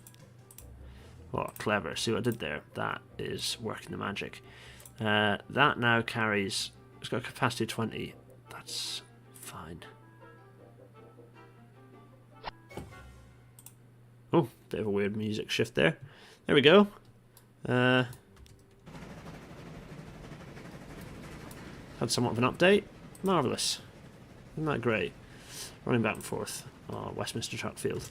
A: Oh, clever. See what I did there? That is working the magic. That now carries... It's got a capacity of 20. That's fine. Oh, bit of a weird music shift there. There we go. Had somewhat of an update. Marvellous. Isn't that great? Running back and forth. Oh, Westminster Track Field.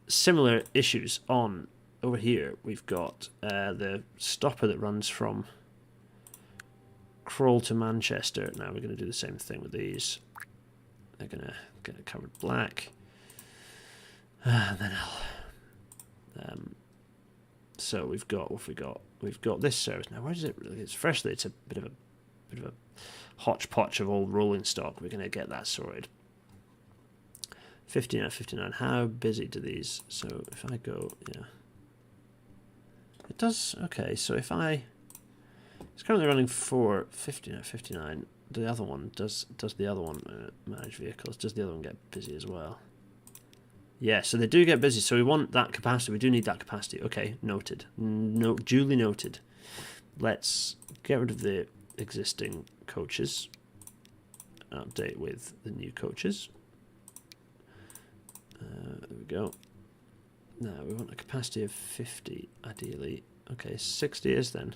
A: Similar issues on over here. We've got the stopper that runs from Crawl to Manchester. Now we're going to do the same thing with these. They're going to get it covered black. And then so we've got what have we got? We've got this service now. Where does it really? It's firstly, it's a bit of a hodgepodge of old rolling stock. We're going to get that sorted. 59, 59. How busy do these? So if I go, yeah, it does. Okay, so if I, it's currently running for 59, 59. The other one does the other one manage vehicles? Does the other one get busy as well? Yeah, so they do get busy. So we want that capacity. We do need that capacity. Okay, noted. Duly noted. Let's get rid of the existing coaches. Update with the new coaches. There we go. Now we want a capacity of 50, ideally. Okay, 60 is then.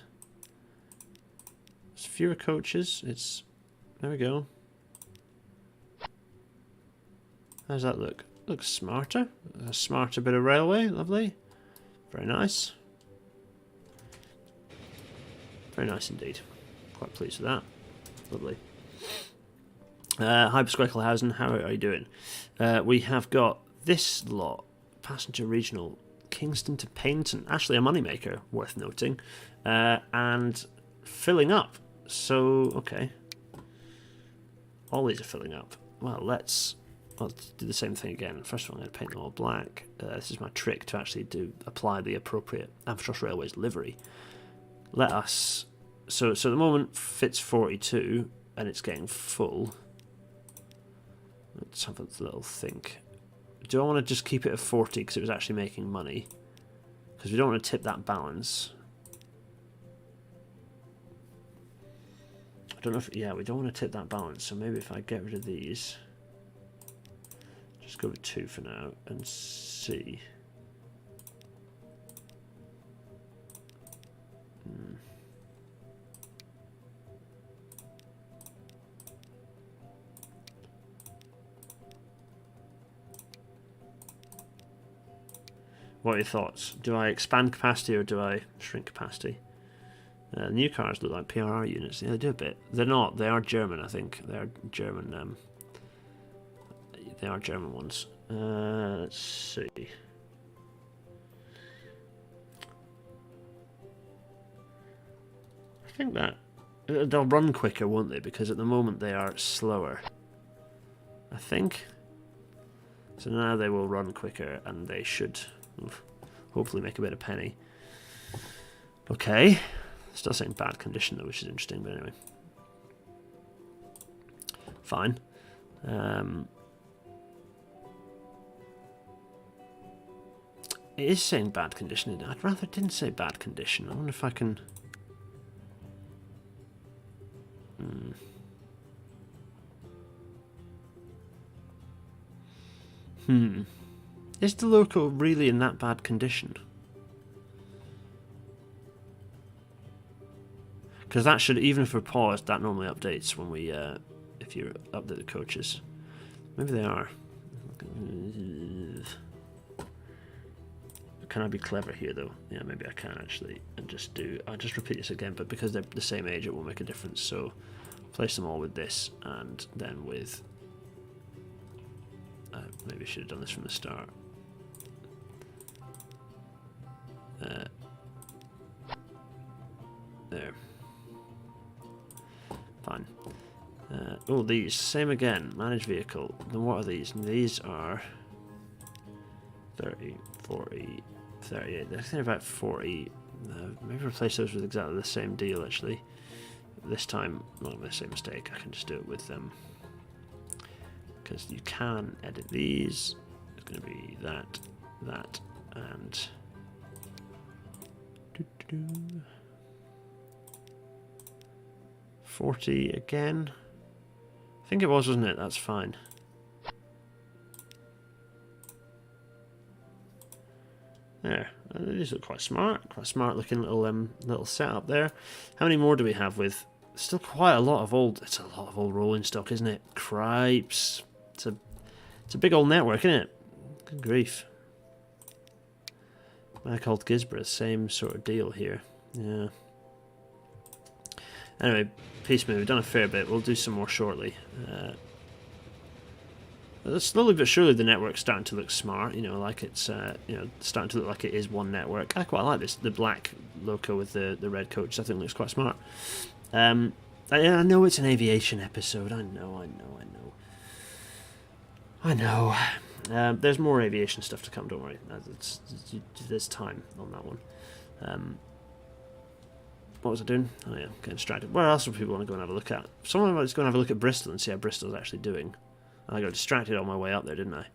A: There's fewer coaches. It's there we go. How's that look? Looks smarter. A smarter bit of railway. Lovely. Very nice. Very nice indeed. Quite pleased with that. Lovely. Hi, Besquicklehausen. How are you doing? We have got this lot. Passenger Regional. Kingston to Paignton. Actually a moneymaker, worth noting. And filling up. So, okay. All these are filling up. Well, let's do the same thing again. First of all, I'm going to paint them all black. This is my trick to actually apply the appropriate Aviation Railways livery. Let us... So at the moment, fits 42, and it's getting full. Let's have a little think. Do I want to just keep it at 40 because it was actually making money? Because we don't want to tip that balance. I don't know if... Yeah, we don't want to tip that balance, so maybe if I get rid of these... Just go with 2 for now and see. What are your thoughts? Do I expand capacity or do I shrink capacity? New cars look like PRR units. Yeah, they do a bit. They're not. They are German, I think. They are German. They are German ones. Let's see. I think that they'll run quicker, won't they? Because at the moment they are slower. I think. So now they will run quicker, and they should hopefully make a bit of penny. Okay. Still saying bad condition though, which is interesting, but anyway. Fine. It is saying bad condition. I'd rather it didn't say bad condition. I wonder if I can... Is the loco really in that bad condition? Because that should, even if we're paused, that normally updates when we, if you update the coaches. Maybe they are. Can I be clever here though? Yeah, maybe I can actually, and just do. I'll just repeat this again, but because they're the same age, it won't make a difference. So, place them all with this, and then with. Maybe I should have done this from the start. There. Fine. Oh, these. Same again. Manage vehicle. Then what are these? These are 30, 40, 38. I think they're about 40. Maybe replace those with exactly the same deal, actually. This time, not going to make the same mistake. I can just do it with them. Because you can edit these. It's going to be that, that, and... 40 again. I think it was, wasn't it? That's fine. There, these look quite smart looking little setup there. How many more do we have with? Still quite a lot of old. It's a lot of old rolling stock, isn't it? Cripes. It's a big old network, isn't it? Good grief. I called Gisborough, same sort of deal here. Yeah. Anyway, piecemeal. We've done a fair bit. We'll do some more shortly. Slowly but surely the network's starting to look smart, you know, like it's starting to look like it is one network. I quite like this, the black loco with the red coach. I think it looks quite smart. I know it's an aviation episode. I know. There's more aviation stuff to come, don't worry. There's time on that one. What was I doing? Oh yeah, getting distracted. Where else would people want to go and have a look at? Someone was going to have a look at Bristol and see how Bristol's actually doing. I got distracted on my way up there, didn't I?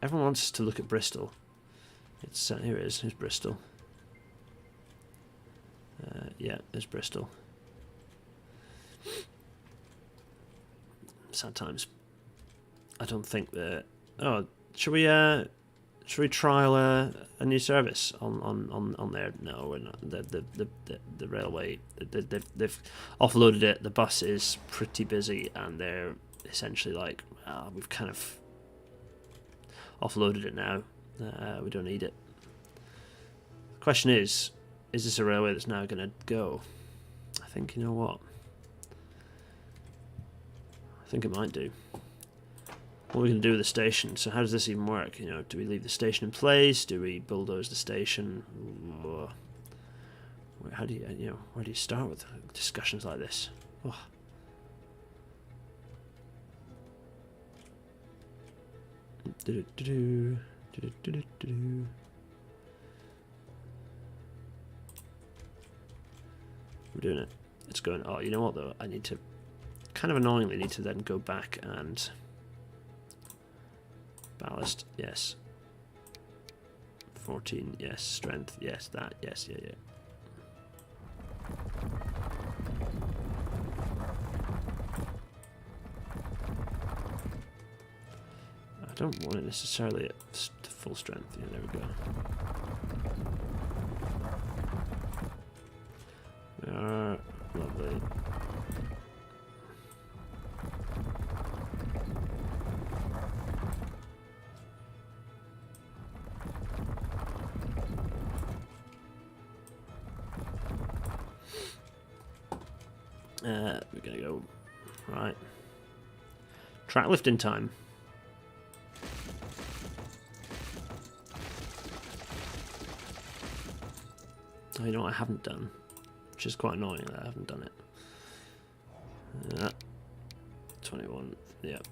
A: Everyone wants to look at Bristol. It's here it is. Here's Bristol. Yeah, there's Bristol. Sad times. I don't think that. Oh, should we trial a new service on there? No, we're not. The railway. They've offloaded it. The bus is pretty busy, and they're essentially like, we've kind of offloaded it now. We don't need it. The question is this a railway that's now going to go? I think, you know what? I think it might do. What are we going to do with the station? So how does this even work? You know, do we leave the station in place? Do we bulldoze the station? How do you, where do you start with discussions like this? Oh. We're doing it. It's going. Oh, you know what though? I need to, kind of annoyingly, need to then go back and ballast. Yes. 14. Yes. Strength. Yes. That. Yes. Yeah. I don't want it necessarily at full strength. Yeah, there we go. Lovely. We're gonna go right. Track lifting time. Oh, you know what I haven't done, which is quite annoying that I haven't done it. 21. Yep.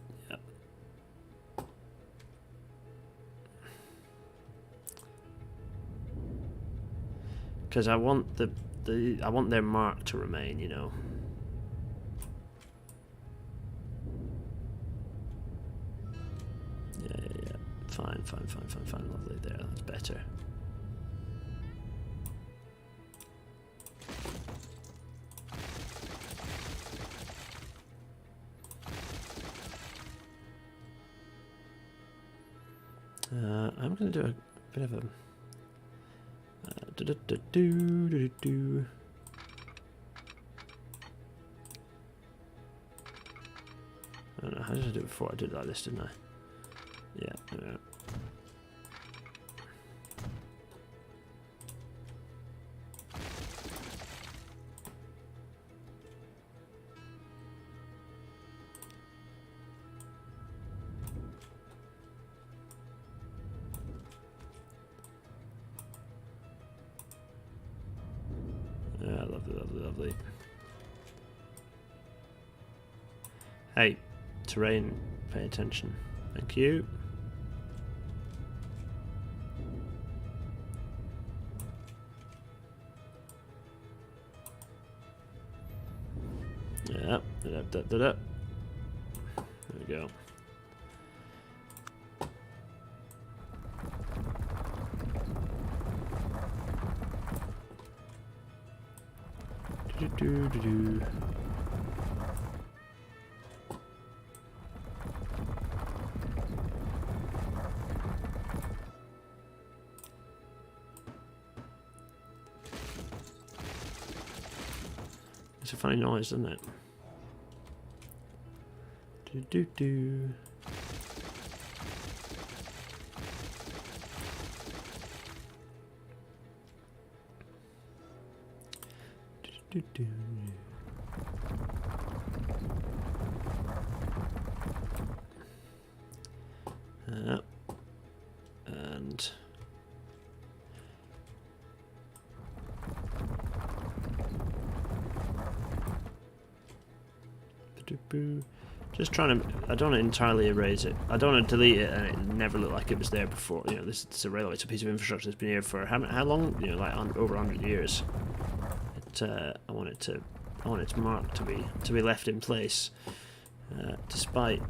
A: Because I want I want their mark to remain, you know. Yeah. Fine. Lovely there. That's better. I'm going to do a bit of a I don't know, how did I do it before? I did it like this, didn't I? Yeah. Lovely. Hey, terrain, pay attention. Thank you. Yeah, there we go. Makes a funny noise, doesn't it? Do do do. Do do. And just trying to. I don't want to entirely erase it. I don't want to delete it and it never looked like it was there before. You know, this is a railway. It's a piece of infrastructure that's been here for how long? You know, like over 100 years. I want its mark to be left in place, despite.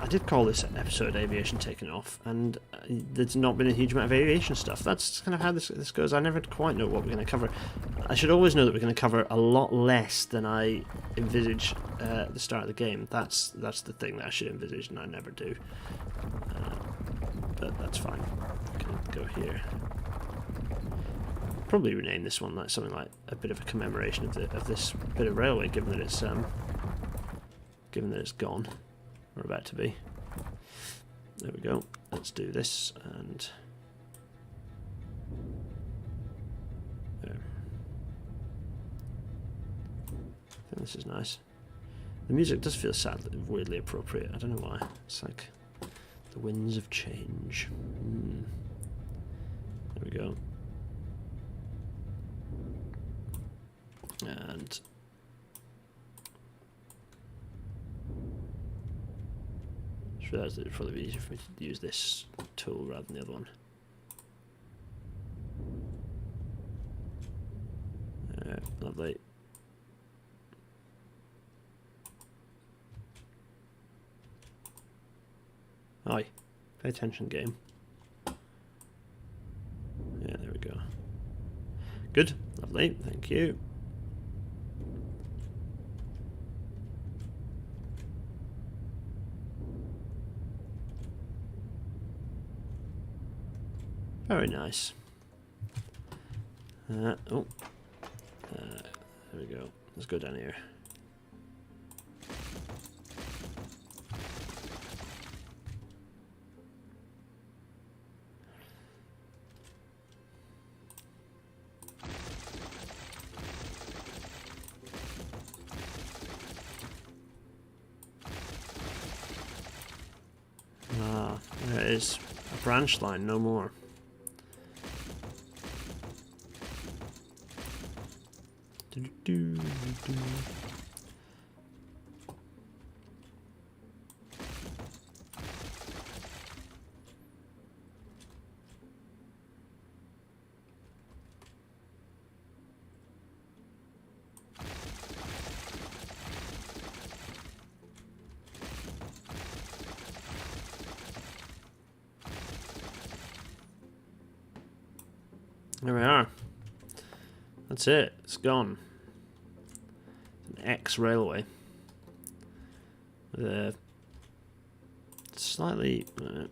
A: I did call this episode Aviation Taking Off, and there's not been a huge amount of aviation stuff. That's kind of how this goes. I never quite know what we're going to cover. I should always know that we're going to cover a lot less than I envisage at the start of the game. That's the thing that I should envisage, and I never do. But that's fine. I can go here. Probably rename this one like something like a bit of a commemoration of this bit of railway, given that it's gone. Or about to be. There we go. Let's do this and there. I think this is nice. The music does feel sadly weirdly appropriate. I don't know why. It's like the winds of change. There we go. And I realised that it would probably be easier for me to use this tool rather than the other one. Lovely. Aye, pay attention, game. Yeah, there we go. Good, lovely, thank you. Very nice. There we go. Let's go down here. Ah, there it is. A branch line, no more. There we are. That's it. It's gone. It's an X-railway. With a slightly... yeah,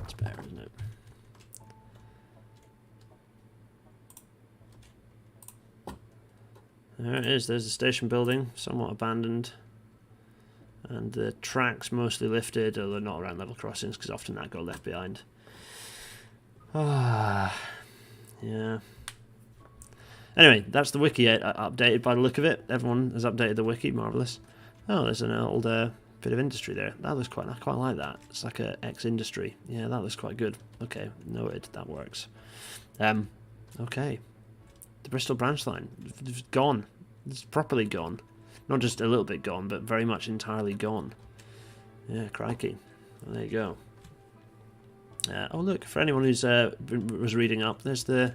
A: it's better, isn't it? There it is. There's the station building, somewhat abandoned. And the tracks mostly lifted, although not around level crossings, because often that got left behind. Ah, yeah. Anyway, that's the wiki updated by the look of it. Everyone has updated the wiki, marvellous. Oh, there's an old bit of industry there. That looks I quite like that. It's like a ex-industry. Yeah, that looks quite good. Okay, noted, that works. Okay. The Bristol branch line, it's gone. It's properly gone. Not just a little bit gone, but very much entirely gone. Yeah, crikey. Well, there you go. Oh look, for anyone who's was reading up, there's the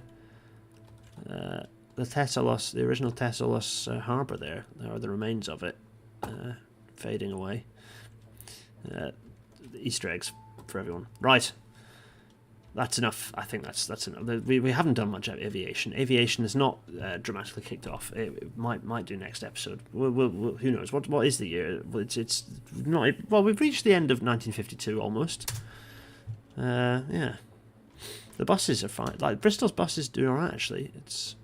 A: Thessalos, the original Thessalos harbour there. There are the remains of it, fading away. The Easter eggs for everyone. Right. that's enough. I think that's enough. We haven't done much aviation. Aviation is not dramatically kicked off. It might do next episode. We'll, who knows? What is the year? It's not. Well, we've reached the end of 1952 almost. Yeah, the buses are fine. Like Bristol's buses do alright actually. It's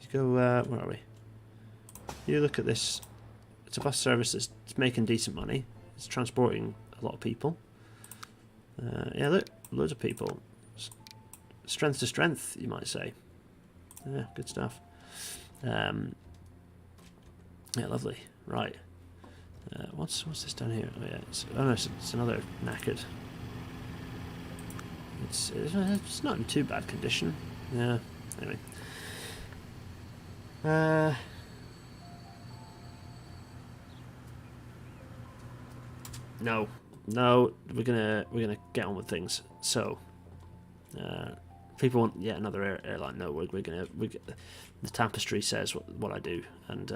A: you go. Where are we? You look at this. It's a bus service that's making decent money. It's transporting a lot of people. Yeah, look, loads of people. Strength to strength, you might say. Yeah, good stuff. Yeah, lovely. Right. What's this down here? Oh yeah, it's another knackered. It's not in too bad condition. Yeah. Anyway. No, we're gonna get on with things. So, people want yet another airline. No, we're gonna the tapestry says what I do, and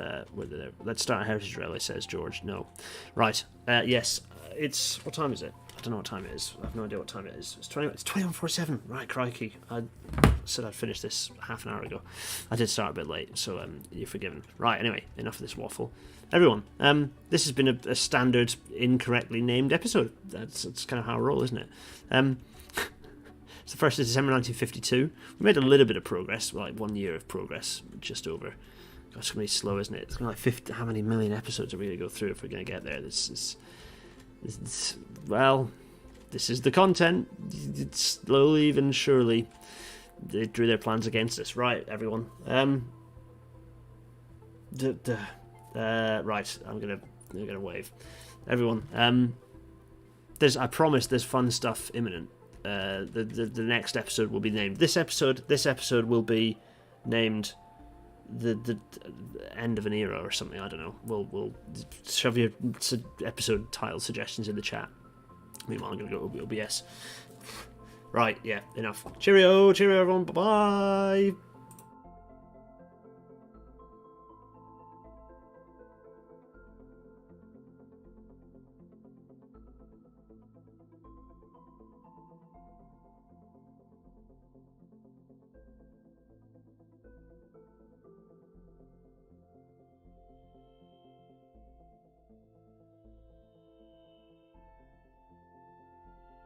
A: let's start. Heritage Railway says George. No, right? Yes, it's what time is it? I don't know what time it is. I have no idea what time it is. It's 21:47. Right, crikey! I said I'd finish this half an hour ago. I did start a bit late, so you're forgiven. Right. Anyway, enough of this waffle. Everyone, this has been a standard incorrectly named episode. That's kind of how I roll, isn't it? It's the 1st of December 1952. We made a little bit of progress, like 1 year of progress, just over. God, it's going to be slow, isn't it? It's going to be like 50. How many million episodes are we going to go through if we're going to get there? Well, this is the content. It's slowly and surely they drew their plans against us. Right, everyone. Right, I'm gonna wave. Everyone, I promise there's fun stuff imminent. The next episode will be named this episode will be named the end of an era or something. I don't know. We'll shove your episode title suggestions in the chat. Meanwhile, I'm gonna go OBS. Right, yeah, enough. Cheerio, everyone. Bye bye.